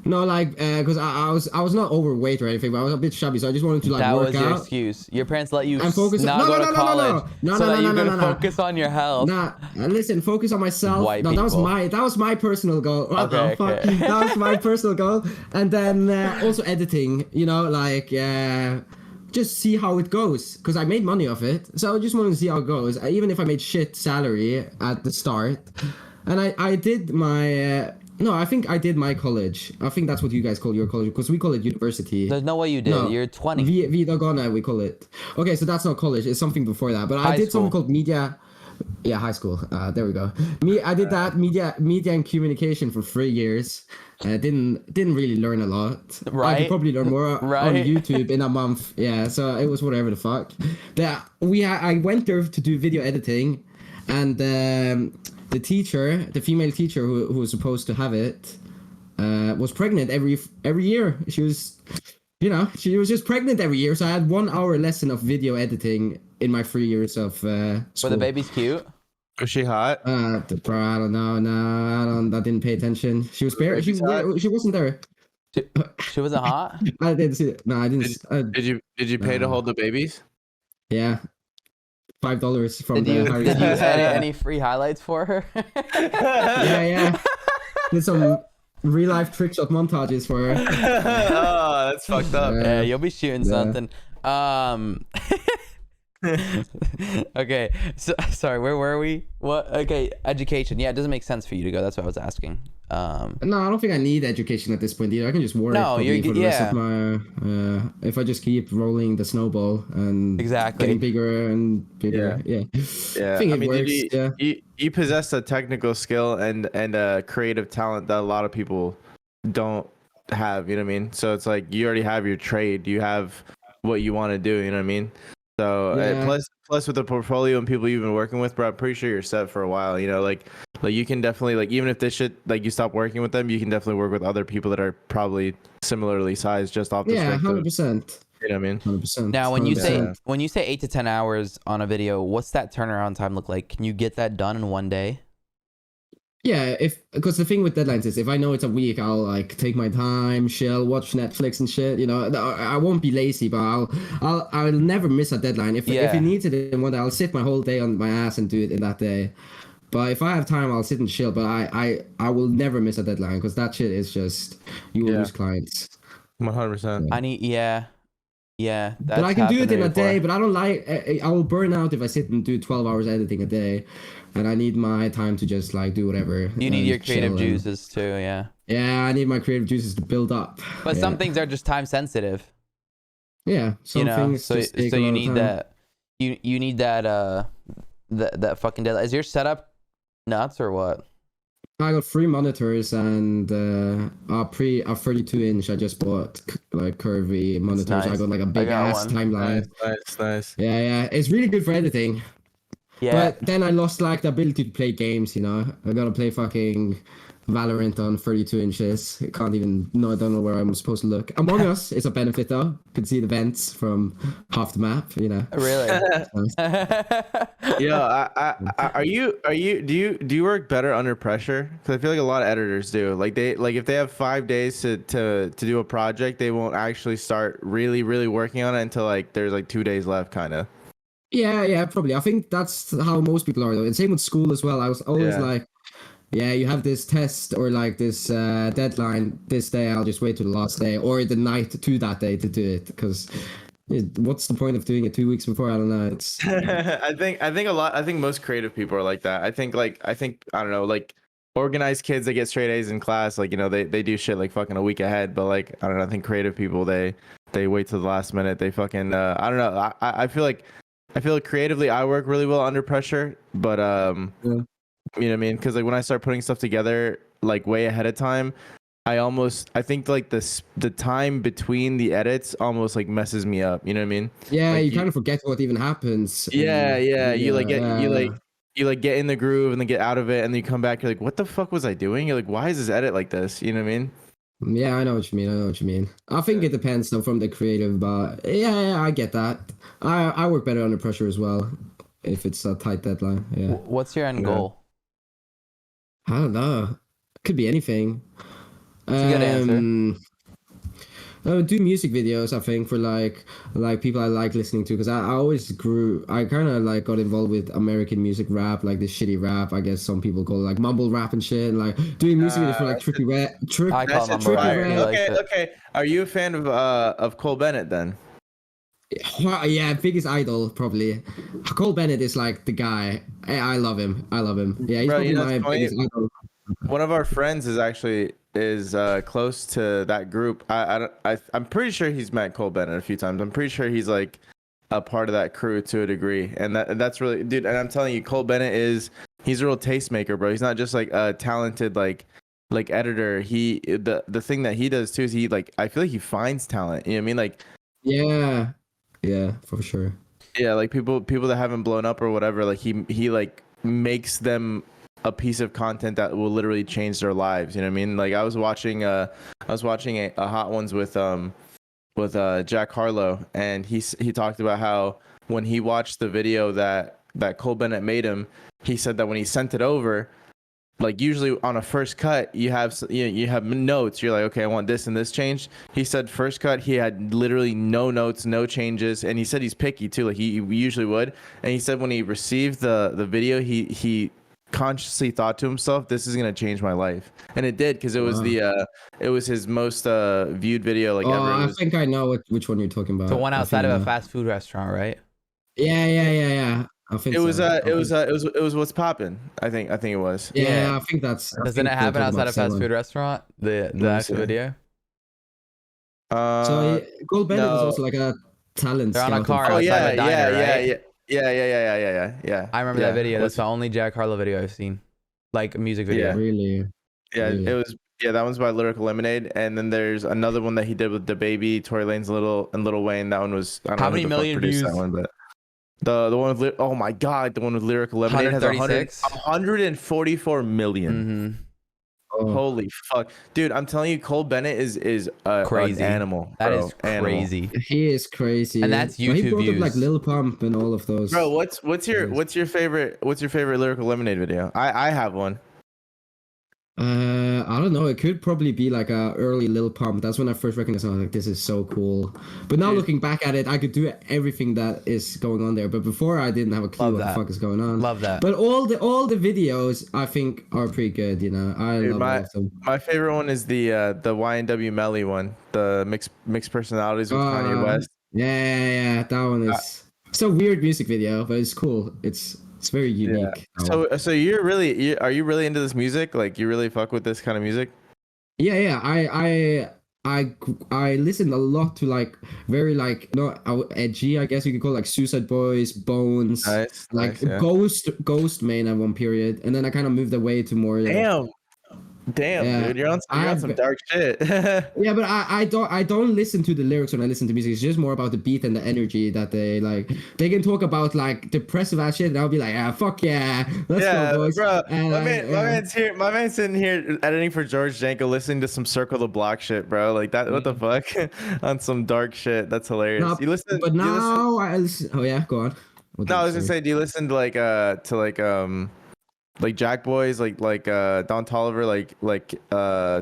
No, like, because I was not overweight or anything, but I was a bit chubby, so I just wanted to like work out. That was your excuse. Your parents let you and focus not go to college so that you could focus on your health. Nah, listen, focus on myself. That was my personal goal. Okay. That was my personal goal. And then also editing, you know, like just see how it goes, because I made money off it, so I just wanted to see how it goes, even if I made shit salary at the start. And I did my I think I did my college. I think that's what you guys call your college, because we call it university. There's no way you did. No, you're 20. Videographer, we call it. Okay, so that's not college, it's something before that. But I did something called media. Yeah, high school. There we go. I did that media and communication for 3 years. Didn't really learn a lot. Right. I could probably learn more on YouTube in a month. Yeah, so it was whatever the fuck. I went there to do video editing, and the teacher, the female teacher who was supposed to have it, was pregnant every year. She was just pregnant every year. So I had 1 hour lesson of video editing in my 3 years of school. Were the babies cute? Was she hot? I don't know. No, I didn't pay attention. She was bare. She wasn't there. She wasn't hot? I didn't see it. No, I didn't. Did you pay to hold the babies? Yeah. $5 from did you edit any free highlights for her? Yeah. Did some real life trick shot montages for her. Oh, that's fucked up. Yeah, you'll be shooting something. Okay, so sorry, where were we? What? Okay, education. Yeah, it doesn't make sense for you to go. That's what I was asking. No, I don't think I need education at this point either. I can just work for the rest of my if I just keep rolling the snowball and getting bigger and bigger. Yeah. I think it works. You possess a technical skill and a creative talent that a lot of people don't have. You know what I mean? So it's like you already have your trade. You have what you want to do. You know what I mean? So plus with the portfolio and people you've been working with, bro, I'm pretty sure you're set for a while. You know, like you can definitely like even if this shit like you stop working with them, you can definitely work with other people that are probably similarly sized just off the Yeah, strength of, 100%. you know what I mean? 100%. Now, when you say 100%. 8 to 10 hours on a video, what's that turnaround time look like? Can you get that done in one day? Yeah, because the thing with deadlines is if I know it's a week, I'll like take my time, chill, watch Netflix and shit. You know, I won't be lazy, but I'll never miss a deadline. If it needs it in one day, I'll sit my whole day on my ass and do it in that day. But if I have time, I'll sit and chill. But I will never miss a deadline because that shit is just you will lose clients. 100%. I need that's but I can do it in a day. before. But I don't like. I will burn out if I sit and do 12 hours editing a day, and I need my time to just like do whatever. You need your creative juices too, yeah. Yeah, I need my creative juices to build up. But some things are just time sensitive. Yeah, some things. So you need that. You need that that fucking deadline. Is your setup nuts or what? I got 3 monitors and a 32-inch. I just bought like curvy monitors. Nice. I got like a big ass timeline. Nice. Yeah, it's really good for editing. Yeah. But then I lost like the ability to play games. You know, I gotta play fucking Valorant on 32 inches. I can't even. No, I don't know where I'm supposed to look. Among Us is a benefit though. You can see the vents from half the map. You know. Really? Yeah. Do you work better under pressure? Because I feel like a lot of editors do. Like if they have 5 days to do a project, they won't actually start really working on it until like there's like 2 days left, kind of. Yeah, probably. I think that's how most people are though. And same with school as well. I was always like. Yeah, you have this test or like this deadline this day. I'll just wait to the last day or the night to that day to do it because what's the point of doing it 2 weeks before? I don't know. It's. I think most creative people are like that. I think I don't know, like organized kids that get straight A's in class, like, you know, they do shit like fucking a week ahead. But like I don't know, I think creative people they wait till the last minute. They fucking I don't know. I feel like creatively I work really well under pressure, but you know what I mean? Because like when I start putting stuff together like way ahead of time, I think like the time between the edits almost like messes me up. You know what I mean? Yeah, like, you kind of forget what even happens. Yeah. You like get in the groove and then get out of it, and then you come back. You're like, what the fuck was I doing? You're like, why is this edit like this? You know what I mean? Yeah, I know what you mean. I think it depends though from the creative, but yeah, I get that. I work better under pressure as well if it's a tight deadline. Yeah. What's your end goal? I don't know. Could be anything. That's a good answer. I would do music videos, I think, for like people I like listening to, because I always I kind of like got involved with American music rap, like this shitty rap, I guess some people call it like mumble rap and shit, and like doing music videos for like Trippy Red. I call it mumble rap. Okay. Are you a fan of Cole Bennett then? Yeah, biggest idol probably. Cole Bennett is like the guy. I love him. Yeah, he's probably my biggest idol. One of our friends is close to that group. I'm pretty sure he's met Cole Bennett a few times. I'm pretty sure he's like a part of that crew to a degree, and that's really, dude. And I'm telling you, Cole Bennett he's a real tastemaker, bro. He's not just like a talented like editor. The thing that he does too is he like, I feel like he finds talent. You know what I mean? Like yeah, for sure. Yeah, like people that haven't blown up or whatever, like he like makes them a piece of content that will literally change their lives. You know what I mean? Like I was watching a Hot Ones with Jack Harlow, and he talked about how when he watched the video that Cole Bennett made him, he said that when he sent it over, like usually on a first cut you have notes. You're like, okay, I want this and this changed. He said first cut he had literally no notes, no changes, and he said he's picky too, like he usually would. And he said when he received the video, he consciously thought to himself, this is gonna change my life, and it did, because it was it was his most viewed video like ever. I think I know which one you're talking about. The one outside of a fast food restaurant, right? Yeah. I think it was What's Poppin'. I think it was. Yeah, I think that's. Doesn't it happen outside a fast food restaurant? The actual video. So Cole Bennett is also like a talent. They're on a car. Oh outside of a diner, right? Yeah. I remember that video. That's the only Jack Harlow video I've seen, like a music video. Really? Yeah, really? it was Yeah, that one's by Lyrical Lemonade, and then there's another one that he did with the Baby, Tory Lanez, and Little Wayne. That one was I don't How know many who the fuck million produced views? that one, but the one with oh my god, the one with Lyrical Lemonade has 136. 144 million. Mm-hmm. Oh, Holy fuck, dude! I'm telling you, Cole Bennett is Crazy. an animal. That Bro. is crazy. he is crazy. And that's But he YouTube brought up like views. Lil Pump and all of those. Bro, what's your favorite Lyrical Lemonade video? I have one. I don't know. It could probably be like a early Lil Pump. That's when I first recognized. I was like, "This is so cool." But now Dude. looking back at it, I could do everything that is going on there. But before, I didn't have a clue Love what that. the fuck is going on. Love that. But all the videos I think are pretty good. You know, I Dude, love all of them. my favorite one is the YNW Melly one, the mixed personalities with Kanye West. Yeah, that one is. It's a weird music video, but it's cool. It's very unique. So are you really into this music? Like you really fuck with this kind of music? Yeah. I listen a lot to like very like not edgy, I guess you could call it, like Suicide Boys, Bones, Nice, yeah. Ghost main at one period, and then I kind of moved away to more. Damn, Yeah, dude, you're on some dark shit. Yeah, but I don't listen to the lyrics when I listen to music. It's just more about the beat and the energy that they like. They can talk about like depressive ass shit, and I'll be like, fuck yeah, let's go, boys. Bro, And my man's sitting here editing for George Janko, listening to some Circle the Block shit, bro. Like that, what the fuck? On some dark shit. That's hilarious. No, You listen? But now I listen. Oh yeah, go on. No, I was gonna say, do you listen to like Jack Boys, like Don Toliver, like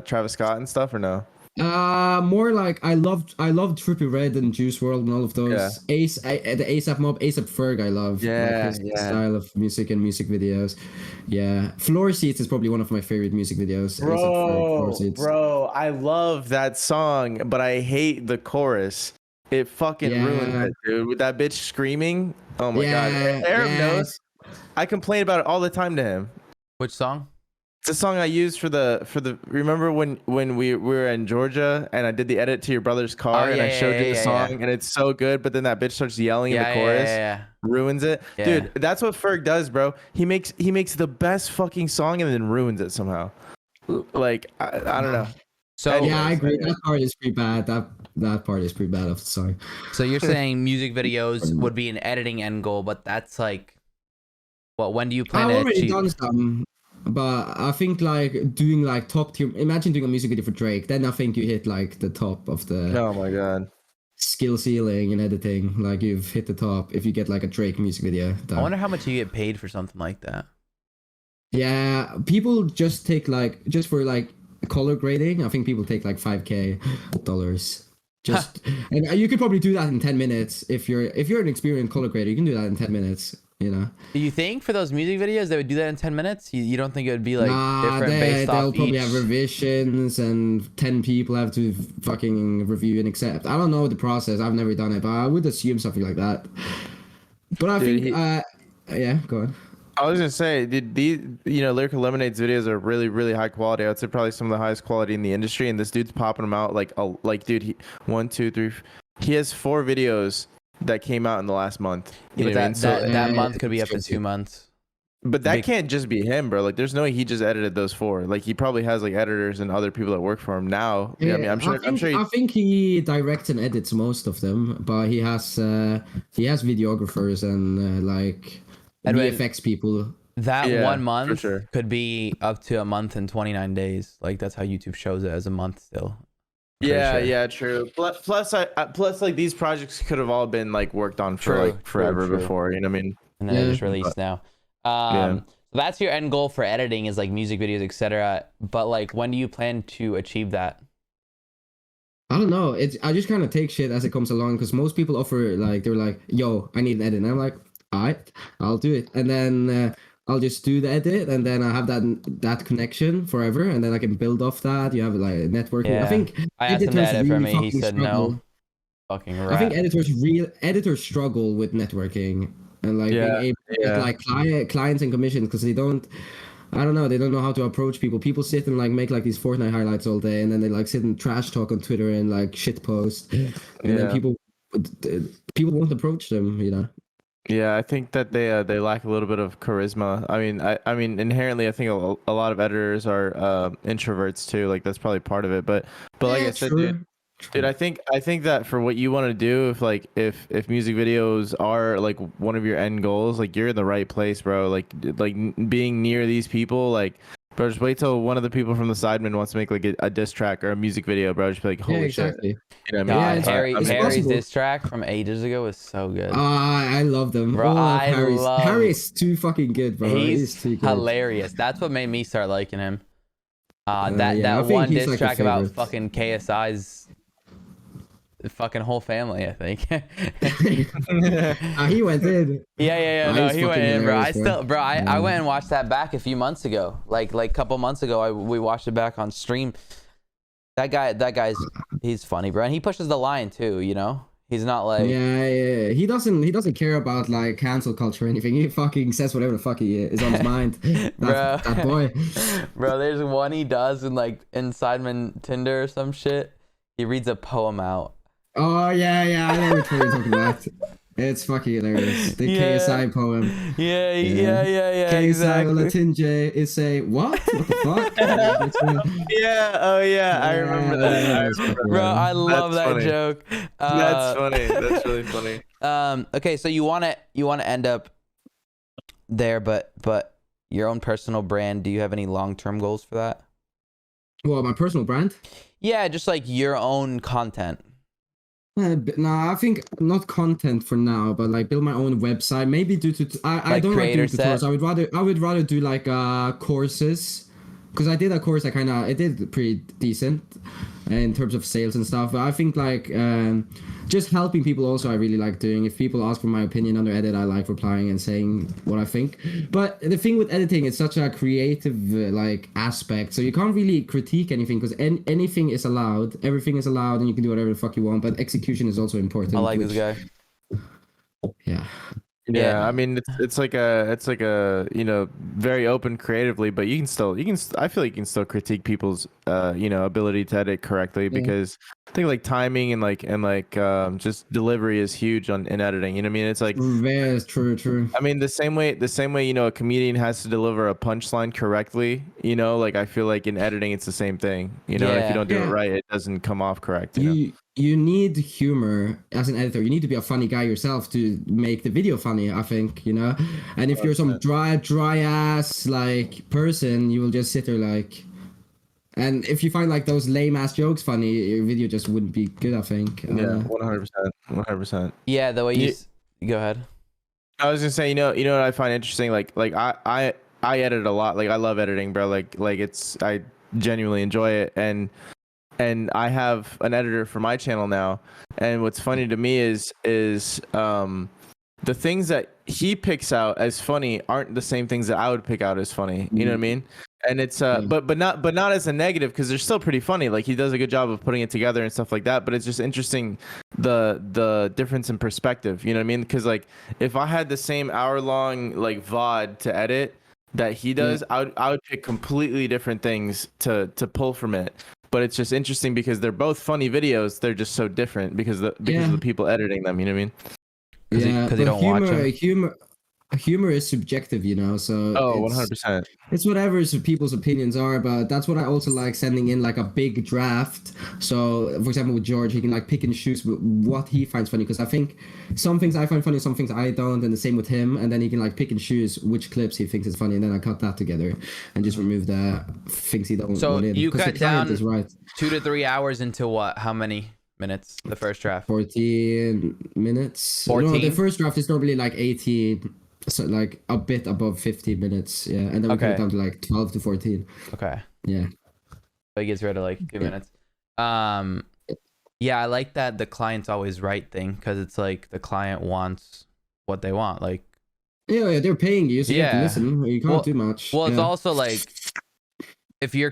Travis Scott and stuff, or no? More like I loved Trippie Redd and Juice WRLD and all of those. Yeah. The ASAP Mob, ASAP Ferg, I love. Yeah, like his style of music and music videos. Yeah, Floor Seats is probably one of my favorite music videos. A$AP Ferg, Floor Seats. Bro, I love that song, but I hate the chorus. It fucking ruins it, dude. With that bitch screaming. Oh my god. Arab knows. I complain about it all the time to him. Which song? It's a song I used for the. Remember when we were in Georgia and I did the edit to your brother's car and I showed you the song and it's so good, but then that bitch starts yelling in the chorus, ruins it. Dude, that's what Ferg does, bro. He makes the best fucking song and then ruins it somehow. Like I don't know. So I agree. That part is pretty bad. That part is pretty bad of the song. So you're saying music videos would be an editing end goal, but that's like, what? When do you plan to achieve? I've already done some, but I think like doing like top tier. Imagine doing a music video for Drake. Then I think you hit like the top of the. Oh my god. Skill ceiling in editing. Like you've hit the top if you get like a Drake music video. I wonder how much you get paid for something like that. Yeah, people just take like just for like color grading. I think people take like $5,000. Just and you could probably do that in 10 minutes if you're an experienced color grader. You can do that in 10 minutes. You know. Do you think for those music videos they would do that in 10 minutes? You don't think it would be like different based off they'll probably each... have revisions and 10 people have to fucking review and accept. I don't know the process. I've never done it, but I would assume something like that. But I think yeah, go on. I was gonna say, these Lyrical Lemonade's videos are really, really high quality. I'd say probably some of the highest quality in the industry. And this dude's popping them out dude, he has 4 videos that came out in the last month. You know what I mean? So that month could be up to 2 months. But that can't just be him, bro. Like, there's no way he just edited those 4. Like, he probably has like editors and other people that work for him now. Yeah, I mean, I'm sure. I think he directs and edits most of them, but he has videographers and like. VFX people. That 1 month could be up to a month and 29 days. Like that's how YouTube shows it as a month still. Yeah, true. Plus, like these projects could have all been like worked on for like forever before. You know what I mean? And then they're just released now. So that's your end goal for editing is like music videos, etc. But like, when do you plan to achieve that? I don't know. I just kind of take shit as it comes along because most people offer like they're like, "Yo, I need an edit," and I'm like. Alright, I'll do it, and then I'll just do the edit, and then I have that connection forever, and then I can build off that. You have like networking. Yeah. I think I asked him to edit for me. He said struggle. no. Fucking rat. I think editors struggle with networking and like being able to get like clients and commissions because they don't. I don't know. They don't know how to approach people. People sit and like make like these Fortnite highlights all day, and then they like sit and trash talk on Twitter and like shit post, and then people won't approach them. You know. Yeah, I think that they lack a little bit of charisma. I mean inherently I think a lot of editors are introverts too. Like that's probably part of it. But like I said, True. dude, I think that for what you want to do, if music videos are like one of your end goals, like you're in the right place, bro. Like being near these people, like bro, just wait till one of the people from the Sidemen wants to make like a diss track or a music video, bro. Just be like, Yeah, holy shit. exactly. You know what Yeah, I mean? it's Harry's possible. diss track from ages ago was so good. I love them. Bro, All of I Harry's. love. Harry's too fucking good, bro. He's Too good. hilarious. That's what made me start liking him. Yeah, I That think one he's diss like a track about favorite. fucking KSI's fucking whole family, I think. He went in. Yeah. No, He's he went fucking in, bro. hilarious, I went and watched that back a few months ago. Like a couple months ago, we watched it back on stream. That guy's he's funny, bro. And he pushes the line too, you know? He's not like Yeah. He doesn't care about like cancel culture or anything. He fucking says whatever the fuck he is on his mind. Bro. That boy. Bro, there's one he does in Sidemen Tinder or some shit. He reads a poem out. Oh yeah. I know which one you're talking about. It's fucking hilarious. The KSI poem. Yeah, KSI exactly. Latinje is a what? What the fuck? Yeah, oh yeah, I remember that. Bro, I love That's that funny. joke. That's funny. That's really funny. Okay, so you want to end up there, but your own personal brand, do you have any long-term goals for that? Well, my personal brand? Yeah, just like your own content. No, I think not content for now, but like build my own website. Maybe I don't like doing tutorials. I would rather do like courses, because I did a course that it did pretty decent in terms of sales and stuff. But I think like just helping people also I really like doing. If people ask for my opinion on their edit, I like replying and saying what I think. But the thing with editing, it's such a creative like aspect, so you can't really critique anything, because anything is allowed, everything is allowed, and you can do whatever the fuck you want. But execution is also important. I like this guy. Yeah. Yeah, I mean it's like a very open creatively, but I feel like you can still critique people's ability to edit correctly, because I think like timing and just delivery is huge in editing. You know what I mean? It's like very true. I mean the same way a comedian has to deliver a punchline correctly. Like I feel like in editing it's the same thing. If you don't do it right, it doesn't come off correct. You need humor as an editor. You need to be a funny guy yourself to make the video funny, I think, And if you're some dry ass like person, you will just sit there like, and if you find like those lame ass jokes funny, your video just wouldn't be good, I think. Yeah, 100%. Yeah, the way you go ahead. I was gonna say, you know what I find interesting? Like I edit a lot. Like I love editing, bro. Like I genuinely enjoy it, and I have an editor for my channel now. And what's funny to me is the things that he picks out as funny aren't the same things that I would pick out as funny. You know what I mean? And it's but not as a negative, because they're still pretty funny. Like he does a good job of putting it together and stuff like that. But it's just interesting the difference in perspective. You know what I mean? Because like if I had the same hour-long like VOD to edit that he does, I would pick completely different things to pull from it. But it's just interesting because they're both funny videos. They're just so different because of the people editing them. You know what I mean? Because you don't watch them. Humor is subjective, so 100%. It's whatever people's opinions are, but that's what I also like, sending in like a big draft. So for example with George, he can like pick and choose what he finds funny, because I think some things I find funny, some things I don't, and the same with him. And then he can like pick and choose which clips he thinks is funny, and then I cut that together and just remove the things he don't so want in. You cut down is right. 2 to 3 hours into what? How many minutes? The first draft? 14 minutes. 14? No, the first draft is normally like 18. So like a bit above 15 minutes, yeah, and then we cut it down to like 12 to 14. Okay. Yeah. So he gets rid of like 2 minutes. Yeah, I like that the client's always right thing, because it's like the client wants what they want. Like, yeah, they're paying you, so you have to listen. You can't do much. Well, it's also like if your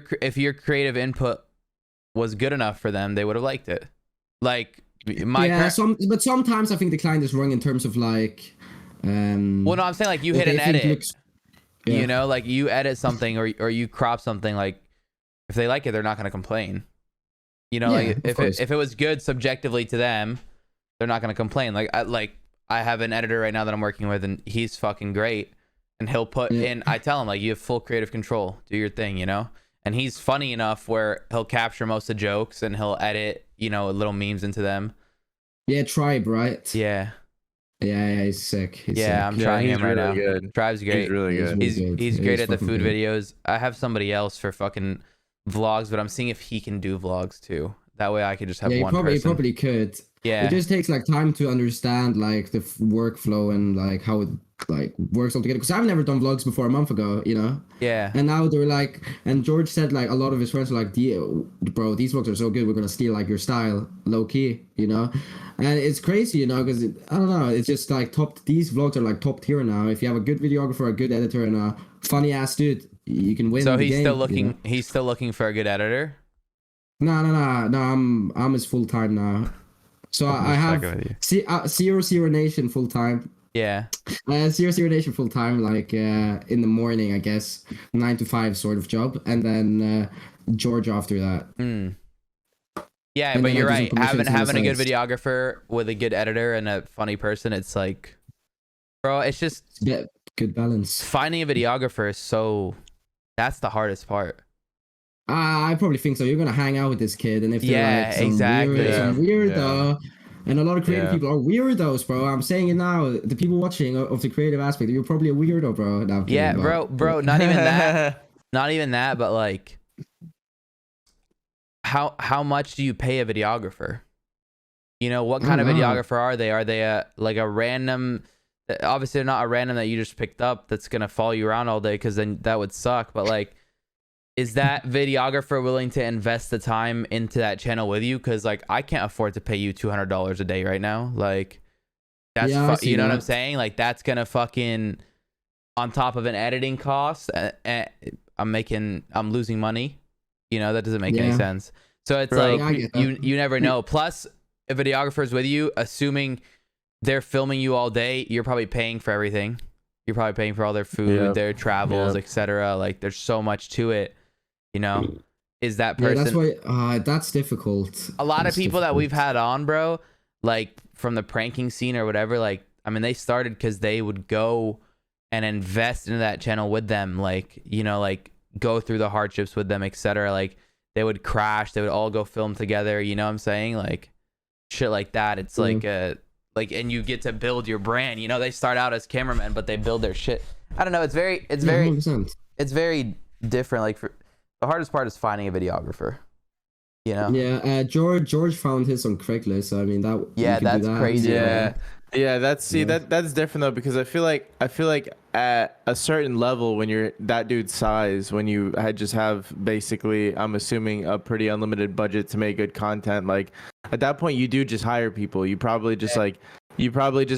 creative input was good enough for them, they would have liked it. Like but sometimes I think the client is wrong in terms of like. Well, no, I'm saying like you hit an edit. Like you edit something or you crop something. Like if they like it, they're not going to complain. Like if it was good subjectively to them, they're not going to complain. Like I have an editor right now that I'm working with, and he's fucking great. And he'll put in, I tell him, like, you have full creative control. Do your thing, you know? And he's funny enough where he'll capture most of the jokes and he'll edit, you know, little memes into them. Yeah, Tribe, right? Yeah. Yeah, he's sick. He's sick. I'm trying him right now. Good. Tribe's great. He's really good. He's great at the food good. videos. I have somebody else for fucking vlogs, but I'm seeing if he can do vlogs too. That way I could just have one person. He probably could. Yeah. It just takes like time to understand like the workflow and like how it like works all together. Because I've never done vlogs before a month ago, you know. Yeah. And now they're like, and George said like a lot of his friends were like, bro, these vlogs are so good. We're gonna steal like your style, low key, you know. And it's crazy, you know, because I don't know. It's just like these vlogs are like top tier now. If you have a good videographer, a good editor, and a funny ass dude, you can win. So the he's game, still looking. You know? He's still looking for a good editor. No. I'm his full time now. So I have Zero Nation full time. Yeah. Zero Nation full time, like in the morning, I guess, 9 to 5 sort of job, and then George after that. Yeah, And but then you're I do right. some commissions on Having the a good sides. videographer with a good editor and a funny person, it's like, bro, it's just Yeah, good balance. finding a videographer is so. That's the hardest part. I probably think so. You're gonna hang out with this kid, and if they're like some weirdo, and a lot of creative people are weirdos, bro. I'm saying it now. The people watching of the creative aspect, you're probably a weirdo, bro. No, Yeah, bro, not even that. Not even that, but like, how much do you pay a videographer? You know, what kind of videographer are they? Are they like a random? Obviously, they're not a random that you just picked up that's gonna follow you around all day, because then that would suck. But like, is that videographer willing to invest the time into that channel with you? Because like, I can't afford to pay you $200 a day right now. Like, that's you know what I'm saying? Like, that's gonna fucking, on top of an editing cost, I'm losing money. You know, that doesn't make any sense. So it's like you never know. Plus, if a videographer is with you, assuming they're filming you all day, you're probably paying for everything. You're probably paying for all their food, their travels, etc. Like, there's so much to it. You know, is that person? Yeah, that's why. That's difficult. A lot of people that we've had on, bro, like from the pranking scene or whatever, like, I mean, they started because they would go and invest into that channel with them, like, you know, like go through the hardships with them, etc. Like, they would crash, they would all go film together. You know what I'm saying? Like, shit like that. It's like and you get to build your brand. You know, they start out as cameramen, but they build their shit. I don't know. It's very 100%. It's very different. Like, the hardest part is finding a videographer. You know? Yeah, George found his on Craigslist. So I mean that's crazy. Yeah, that's different though, because I feel like at a certain level, when you're that dude's size, when you just have basically, I'm assuming, a pretty unlimited budget to make good content, like at that point you do just hire people. You probably just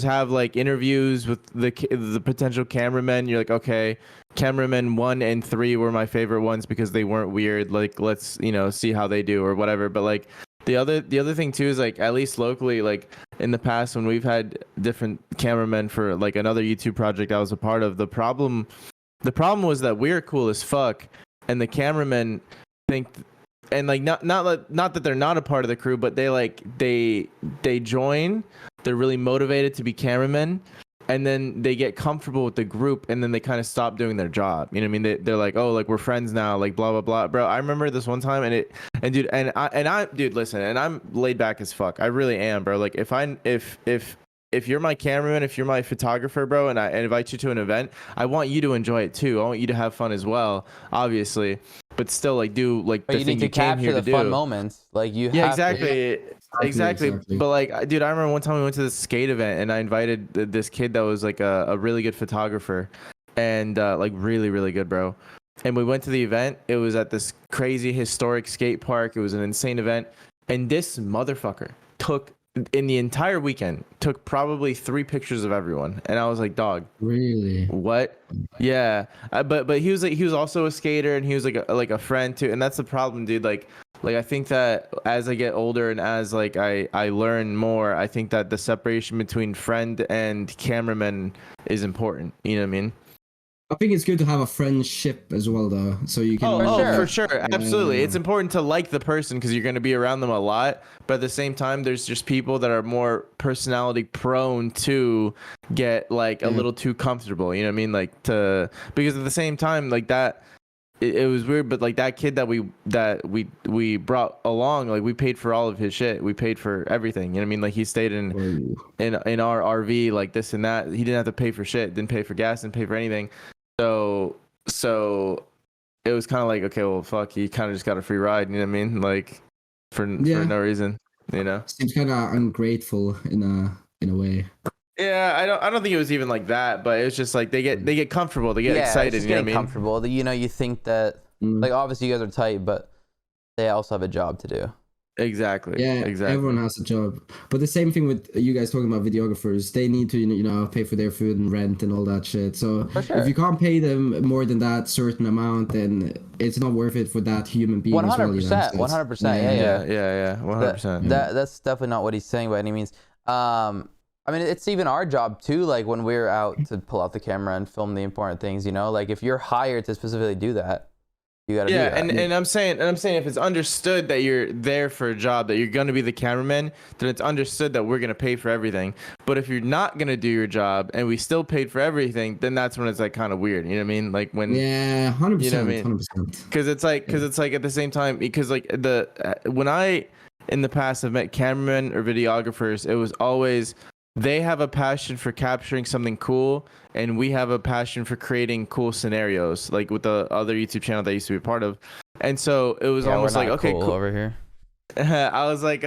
have like interviews with the potential cameramen. You're like, okay, cameramen 1 and 3 were my favorite ones because they weren't weird. Like, let's, you know, see how they do or whatever. But like, the other thing too is, like, at least locally, like in the past when we've had different cameramen for like another YouTube project I was a part of, the problem was that we're cool as fuck, and the cameramen think, and like not that they're not a part of the crew, but they join, they're really motivated to be cameramen, and then they get comfortable with the group, and then they kind of stop doing their job. You know what I mean? They're like, oh, like, we're friends now, like, blah blah blah. Bro, I remember this one time, dude, listen, and I'm laid back as fuck. I really am, bro. Like, if you're my cameraman, if you're my photographer, bro, and I invite you to an event, I want you to enjoy it too. I want you to have fun as well, obviously. But still, like, do like the thing you came here to do. You need to capture the fun moments. Like, you have exactly. Exactly. But like, dude, I remember one time we went to this skate event, and I invited this kid that was like a really good photographer, and like really, really good, bro. And we went to the event. It was at this crazy historic skate park. It was an insane event. And this motherfucker in the entire weekend, took probably 3 pictures of everyone. And I was like, dog, really? What? Yeah. But he was also a skater, and he was like a friend too. And that's the problem, dude. Like I think that as I get older and as like I learn more, I think that the separation between friend and cameraman is important. You know what I mean? I think it's good to have a friendship as well, though, so you can. For sure, absolutely. It's important to like the person because you're going to be around them a lot. But at the same time, there's just people that are more personality prone to get like a little too comfortable. You know what I mean? Like because at the same time, like that. It was weird, but like that kid that we brought along, like we paid for all of his shit. We paid for everything. You know what I mean? Like he stayed in our RV, like this and that. He didn't have to pay for shit. Didn't pay for gas. Didn't pay for anything. So it was kind of like, okay, well, fuck. He kind of just got a free ride. You know what I mean? Like for no reason. You know? Seems kind of ungrateful in a way. Yeah, I don't think it was even like that, but it was just like they get comfortable, they get excited, it's just you know getting what I mean? comfortable. You know, you think that like obviously you guys are tight, but they also have a job to do. Exactly. Yeah, exactly. Everyone has a job, but the same thing with you guys talking about videographers. They need to pay for their food and rent and all that shit. So if you can't pay them more than that certain amount, then it's not worth it for that human being. 100%, 100%. Yeah, 100%. That's definitely not what he's saying by any means. I mean, it's even our job too. Like when we're out to pull out the camera and film the important things, you know, like if you're hired to specifically do that, you gotta do that. and I'm saying if it's understood that you're there for a job, that you're gonna be the cameraman, then it's understood that we're gonna pay for everything. But if you're not gonna do your job and we still paid for everything, then that's when it's like kind of weird. You know what I mean? Like when 100%, you know what I mean? 100%. Because it's like at the same time, because like when I in the past have met cameramen or videographers, it was always. They have a passion for capturing something cool, and we have a passion for creating cool scenarios, like with the other YouTube channel that I used to be a part of. And so it was almost like, okay, cool over here. I was like,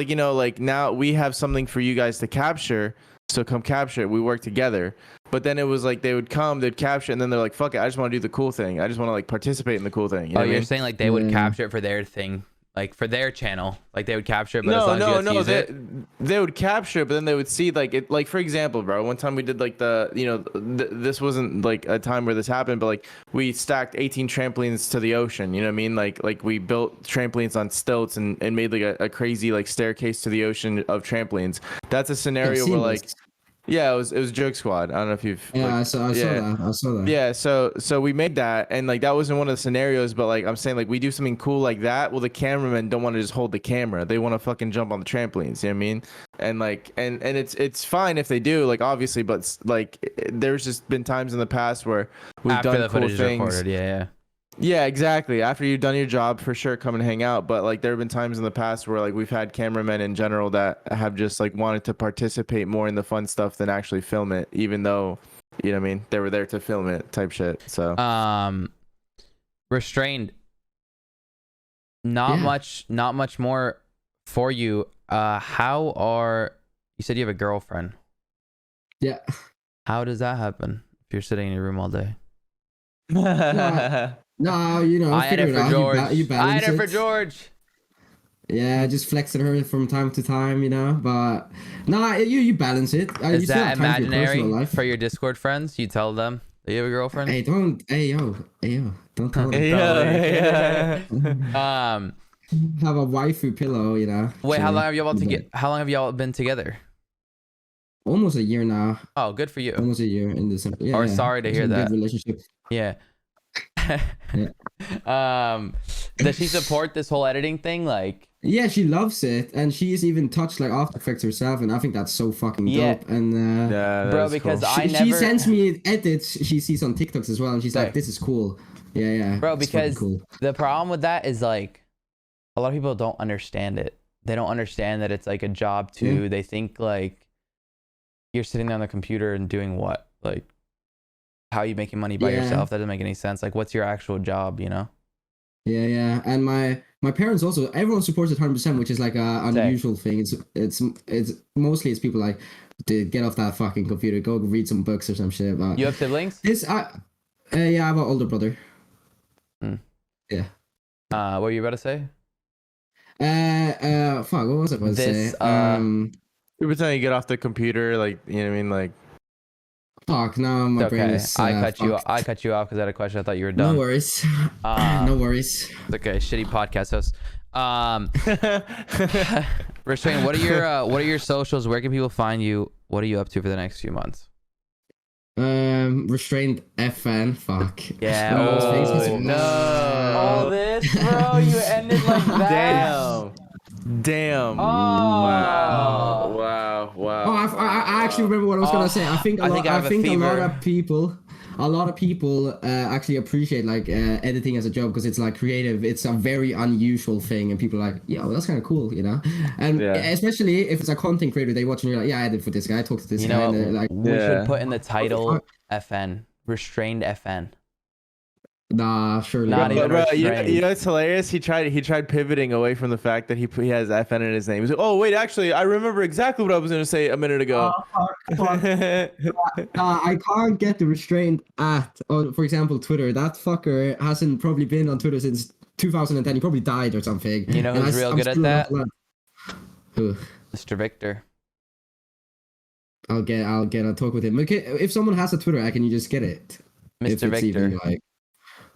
you know, like now we have something for you guys to capture, so come capture it. We work together. But then it was like they'd capture, and then they're like, fuck it, I just want to do the cool thing. I just want to like participate in the cool thing. You know you're saying like they would capture it for their thing. Like for their channel, like they would capture it, but they would capture it, but then they would see like it. Like for example, bro, one time we did like this wasn't like a time where this happened, but like we stacked 18 trampolines to the ocean. You know what I mean? Like we built trampolines on stilts and made like a crazy like staircase to the ocean of trampolines. That's a scenario where like. Yeah, it was Joke Squad. I don't know if you've. Yeah, I saw that. Yeah, so we made that, and like that wasn't one of the scenarios, but like I'm saying, like we do something cool like that. Well, the cameramen don't want to just hold the camera; they want to fucking jump on the trampolines. You know what I mean? And like, and it's fine if they do, like obviously, but like there's just been times in the past where we've done the cool footage things. Recorded, yeah. Yeah, exactly. After you've done your job, for sure, come and hang out. But like, there have been times in the past where like we've had cameramen in general that have just like wanted to participate more in the fun stuff than actually film it, even though, you know what I mean, they were there to film it, type shit. So, Restrained. Not much more for you. You said you have a girlfriend? Yeah. How does that happen if you're sitting in your room all day? No, you know, I had it for George. I had it for George. Yeah, just flexing her from time to time, you know. But you balance it. Is that imaginary for your Discord friends? You tell them that you have a girlfriend. Hey, don't tell them. Have a waifu pillow, you know. Wait, how long have y'all been together? Almost a year now. Oh, good for you. Almost a year in December. Yeah, sorry to hear that. Good relationship. Yeah. Does she support this whole editing thing? Like, yeah, she loves it, and she's even touched like After Effects herself, and I think that's so fucking dope. And bro, because cool. She sends me edits she sees on TikToks as well, and she's like, "This is cool." Yeah. Bro, because cool. The problem with that is like, a lot of people don't understand it. They don't understand that it's like a job too. Yeah. They think like you're sitting there on the computer and doing what? Like, how are you making money by yourself? That doesn't make any sense. Like, what's your actual job, you know? Yeah. And my parents also, everyone supports it 100%, which is like a unusual thing. It's mostly it's people like, dude, get off that fucking computer, go read some books or some shit. But you have siblings? Yeah, I have an older brother. Yeah. What were you about to say? Fuck, what was I about to say? Every time you get off the computer, like, you know what I mean, like. Fuck, no, my brain is. I cut you off because I had a question. I thought you were done. No worries. No worries. It's okay. Shitty podcast host. Restrained, what are your socials? Where can people find you? What are you up to for the next few months? Restrained FN. Fuck. Yeah. One of those things. Oh, no. All this, bro. You ended like that. Damn. Oh. Wow. Oh, I actually remember what I was gonna say. I think I think I have a fever. A lot of people actually appreciate like editing as a job because it's like creative. It's a very unusual thing, and people are like, "Yo, that's kind of cool," you know. And especially if it's a content creator, they watch and you're like, "Yeah, I edit for this guy. I talk to this You guy." know, And they're like, we should put in the title FN, Restrained FN. "Nah, surely Not not." even Bro, restrained. you know it's hilarious. He tried pivoting away from the fact that he has FN in his name. He's like, oh wait, actually, I remember exactly what I was gonna say a minute ago. I can't get the restrained at, for example, Twitter. That fucker hasn't probably been on Twitter since 2010. He probably died or something. You know And who's real I'm good at still that? not allowed- Who? Mr. Victor. I'll talk with him. Okay, if someone has a Twitter, can you just get it? If Mr. it's Victor. even, like,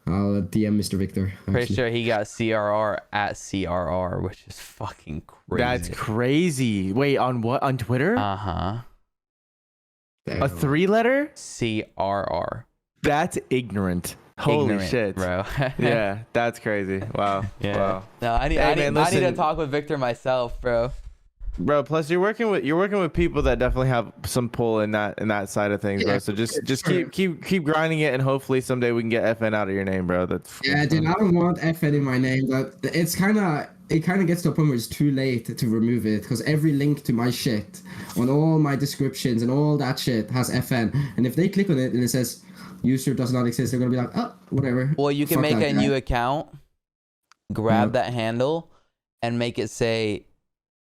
I'll DM Mr. Victor. Pretty actually. sure he got CRR at CRR, which is fucking crazy. That's crazy. Wait, on what? On Twitter? Uh-huh. Damn. A 3-letter? CRR. That's ignorant. Holy Ignorant, shit, bro. Yeah, that's crazy. Wow. Yeah. Wow. No, I need to listen. talk with Victor myself, bro. Bro, plus you're working with people that definitely have some pull in that side of things, bro. So just keep grinding it, and hopefully someday we can get FN out of your name, bro. That's Dude, I don't want FN in my name, but it kind of gets to a point where it's too late to remove it because every link to my shit on all my descriptions and all that shit has FN, and if they click on it and it says user does not exist, they're gonna be like, oh, whatever. Well, you can Fuck make that a guy. new account, grab that handle, and make it say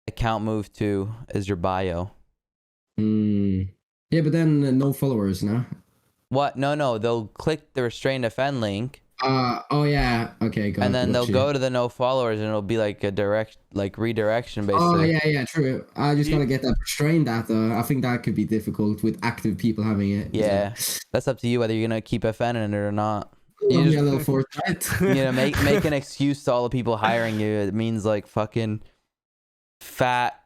account moved to as your bio. Yeah, but then no followers, no? What? No. They'll click the Restrained FN link, Oh yeah. Okay, got and then they'll you. go to the no followers, and it'll be like a redirection, basically. Oh yeah, true. I just gotta get that restrained that though. I think that could be difficult with active people having it. Yeah, that's up to you whether you're gonna keep FN in it or not. You You just, a just, little Fortnite. make an excuse to all the people hiring you. It means like fucking fat.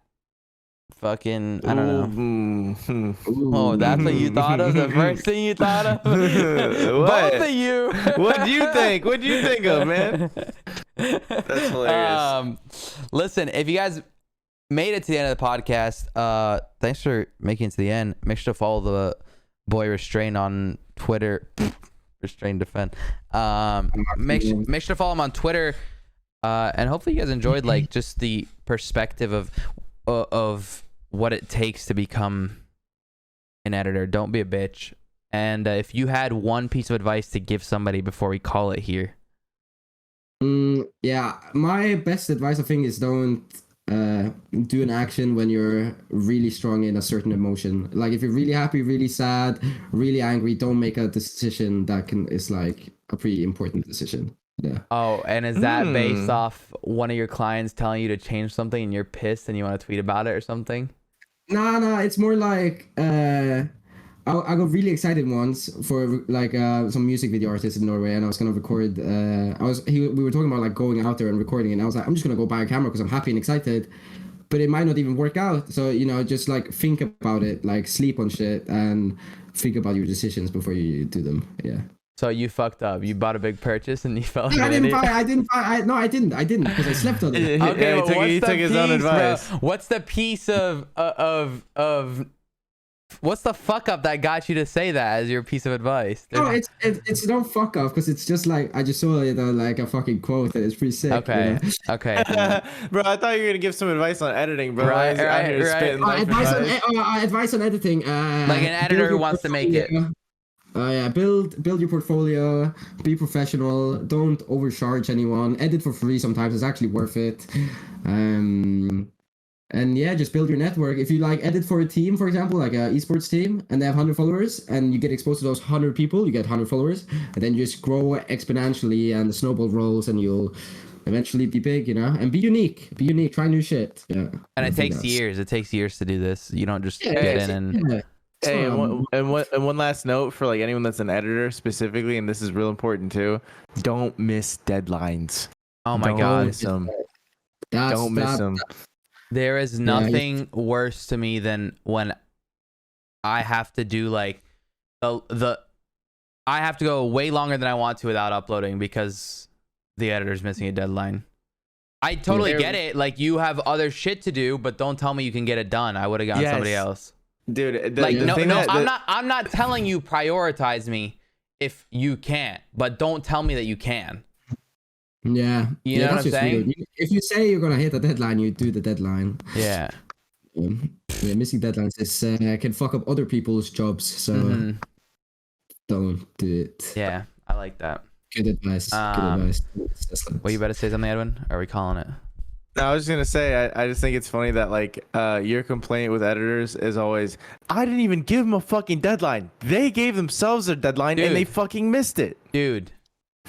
Fucking, I don't know. Oh, that's what you thought of? The first thing you thought of? Both of you. What do you think? What do you think of, man? That's hilarious. Listen, if you guys made it to the end of the podcast, thanks for making it to the end. Make sure to follow the boy Restrained on Twitter. Restrained Defend. Make sure to follow him on Twitter. And hopefully you guys enjoyed like just the perspective of what it takes to become an editor. Don't be a bitch. And if you had one piece of advice to give somebody before we call it here. Yeah, my best advice I think is don't do an action when you're really strong in a certain emotion. Like if you're really happy, really sad, really angry, don't make a decision that is like a pretty important decision. Yeah. Oh, and is that based off one of your clients telling you to change something and you're pissed and you want to tweet about it or something? No, it's more like I got really excited once for like some music video artist in Norway, and I was gonna record. We were talking about like going out there and recording, and I was like, I'm just gonna go buy a camera because I'm happy and excited, but it might not even work out. So just like think about it, like sleep on shit, and think about your decisions before you do them. Yeah. So you fucked up. You bought a big purchase and you felt like I didn't because I slept on it. Okay, yeah, he took his own advice. Bro? What's the piece of what's the fuck up that got you to say that as your piece of advice? No, it's don't fuck off because it's just like I just saw like a fucking quote and it's pretty sick. Okay, okay. Bro, I thought you were gonna give some advice on editing, bro. Right. Advice on editing. Like an editor who wants to make it. Yeah, build your portfolio, be professional, don't overcharge anyone, edit for free sometimes, it's actually worth it. And yeah, just build your network. If you like edit for a team, for example, like a esports team, and they have 100 followers, and you get exposed to those 100 people, you get 100 followers, and then you just grow exponentially, and the snowball rolls, and you'll eventually be big, and be unique, try new shit. Yeah. And it takes years. It takes years to do this. You don't just get in and. Yeah. Hey, and one last note for like anyone that's an editor specifically, and this is real important too. Don't miss deadlines. Oh my Don't god. miss them. Don't Don't miss them. There is nothing worse to me than when I have to do like the I have to go way longer than I want to without uploading because the editor's missing a deadline. I totally get it. Like, you have other shit to do, but don't tell me you can get it done. I would have gotten somebody else. Dude, I'm not telling you prioritize me if you can't, but don't tell me that you can. Yeah. You know what I'm saying? Weird. If you say you're gonna hit a deadline, you do the deadline. Yeah. Missing deadlines can fuck up other people's jobs, so don't do it. Yeah, I like that. Good advice. Good advice. Well, you better say something, Edwin. Or are we calling it? No, I was just gonna say, I just think it's funny that like your complaint with editors is always, I didn't even give them a fucking deadline. They gave themselves a deadline and they fucking missed it. Dude,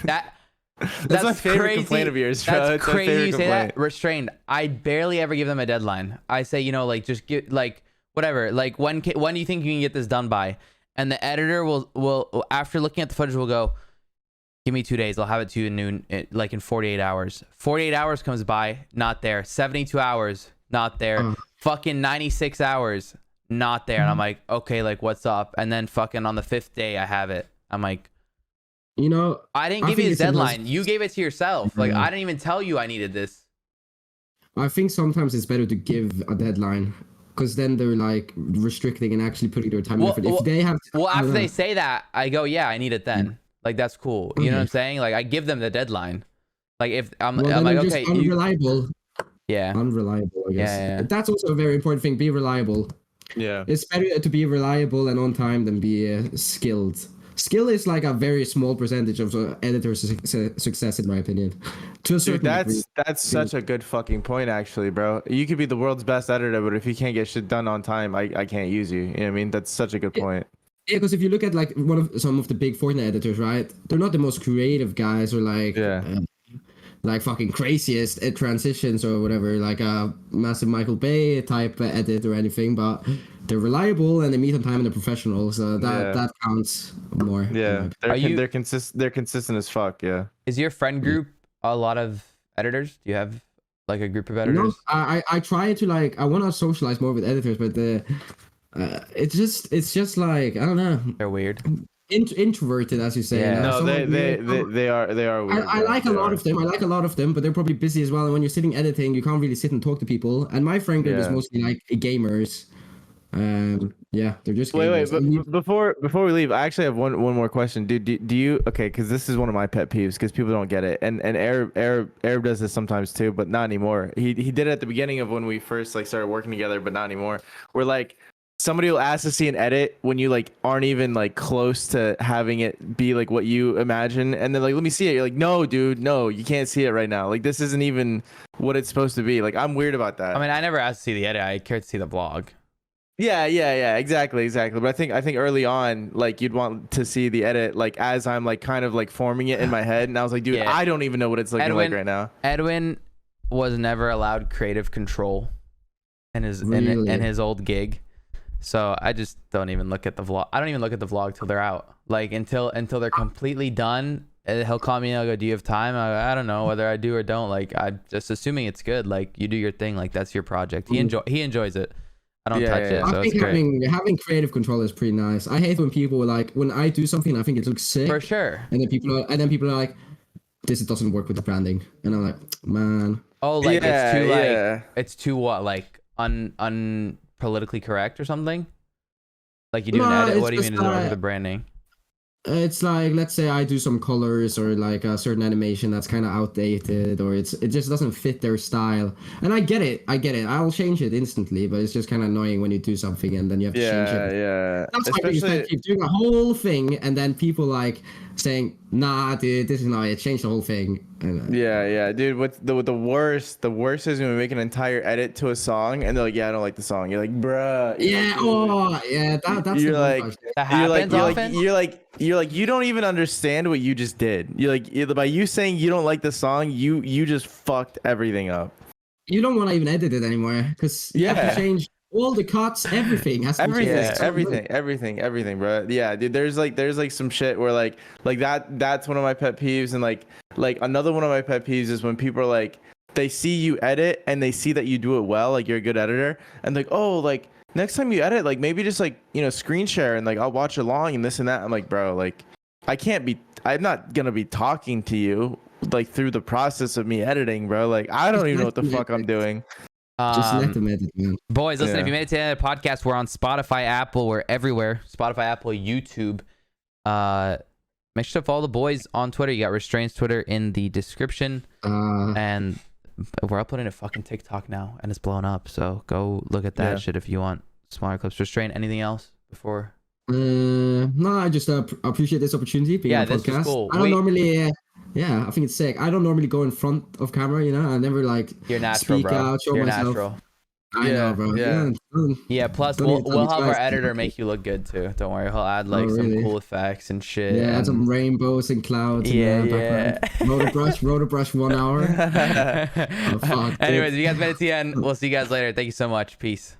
that's my favorite crazy. complaint of yours, bro. That's it's crazy you say complaint. that. Restrained. I barely ever give them a deadline. I say, you know, like, just get, like, whatever. Like, when do you think you can get this done by? And the editor will after looking at the footage, will go, give me 2 days. I'll have it to you in noon, like in 48 hours. 48 hours comes by, not there. 72 hours, not there. Fucking 96 hours, not there. And I'm like, okay, like, what's up? And then fucking on the 5th day, I have it. I'm like, you know, I didn't give you a deadline. You gave it to yourself. Like, I didn't even tell you I needed this. I think sometimes it's better to give a deadline, because then they're like restricting and actually putting their time and effort. If they have after they say that, I go, yeah, I need it then. Like, that's cool. You know what I'm saying? Like, I give them the deadline. Like, if I'm like, okay, unreliable. Unreliable, I guess. Yeah. That's also a very important thing. Be reliable. Yeah. It's better to be reliable and on time than be skilled. Skill is like a very small percentage of editor's success, in my opinion. To a certain degree. That's such a good fucking point, actually, bro. You could be the world's best editor, but if you can't get shit done on time, I can't use you. You know what I mean? That's such a good point. Yeah, because if you look at like some of the big Fortnite editors, right? They're not the most creative guys, or like like fucking craziest at transitions or whatever, like a massive Michael Bay type edit or anything, but they're reliable and they meet on time and they're professional, so that counts more. Yeah, they're consistent as fuck. Yeah. Is your friend group a lot of editors? Do you have like a group of editors? No, I try to, like, I want to socialize more with editors, but it's just like, I don't know. They're weird. Introverted, as you say. Yeah. No, they are weird. I like a lot of them, but they're probably busy as well. And when you're sitting editing, you can't really sit and talk to people. And my friend group is mostly like gamers. Yeah, they're just gamers. Wait, but before we leave, I actually have one more question, dude. Do you, okay? Because this is one of my pet peeves, because people don't get it, and Arab does this sometimes too, but not anymore. He did it at the beginning of when we first like started working together, but not anymore. We're like, somebody will ask to see an edit when you like aren't even like close to having it be like what you imagine, and then like, let me see it. You're like, no, dude, no, you can't see it right now. Like, this isn't even what it's supposed to be. Like, I'm weird about that. I mean, I never asked to see the edit. I care to see the vlog. Yeah, exactly. But I think early on, like, you'd want to see the edit, like, as I'm like kind of like forming it in my head, and I was like, dude, I don't even know what it's looking like right now. Edwin was never allowed creative control in his old gig. So I just don't even look at the vlog. I don't even look at the vlog till they're out. Like, until they're completely done. He'll call me and I'll go, do you have time? I don't know whether I do or don't. Like, I'm just assuming it's good. Like, you do your thing. Like, that's your project. He enjoys it. I don't touch it. So I think having creative control is pretty nice. I hate when people are like, when I do something, I think it looks sick. For sure. And then people are like, this doesn't work with the branding. And I'm like, man. Oh, like, it's too what? Like, unpolitically correct or something? Like, you do an edit? What do you mean is it over the branding? It's like, let's say I do some colors or like a certain animation that's kind of outdated, or it just doesn't fit their style. And I get it. I'll change it instantly, but it's just kind of annoying when you do something and then you have to change it. Yeah. That's why you keep doing a whole thing and then people like saying, nah, dude, this is not it. Change the whole thing. Yeah, dude. What's the worst? The worst is when we make an entire edit to a song and they're like, yeah, I don't like the song. You're like, bruh. Yeah. That's you're like, that happens often. You're like, you don't even understand what you just did. You're like, by you saying you don't like the song, you just fucked everything up. You don't want to even edit it anymore, because you have to change all the cuts, everything has to be changed. Everything, bro. Yeah, dude. There's like some shit where like that's one of my pet peeves, and like another one of my pet peeves is when people are like, they see you edit and they see that you do it well, like you're a good editor, and like, oh, like, next time you edit, like maybe just like, you know, screen share and like I'll watch along and this and that. I'm like, bro, like I'm not gonna be talking to you like through the process of me editing, bro. Like I don't even know what the fuck I'm doing. Just let them edit, man. Boys, listen, if you made it to the end of the podcast, we're on Spotify, Apple, we're everywhere. Spotify, Apple, YouTube. Make sure to follow the boys on Twitter. You got Restrained's Twitter in the description. And we're uploading a fucking TikTok now, and it's blowing up. So go look at that shit if you want smaller clips. Restrained. Anything else before? No, I just appreciate this opportunity being on a this podcast. is cool. I don't normally. I think it's sick. I don't normally go in front of camera, you know. I never like You're natural, speak bro. out, show You're myself. natural. I know, bro. Yeah. Plus, we'll have our editor make you look good too. Don't worry. He'll add like some cool effects and shit. Yeah, add some rainbows and clouds. Yeah. Rotor brush 1 hour. Oh, fuck, anyways, if you guys made it to the end, we'll see you guys later. Thank you so much. Peace.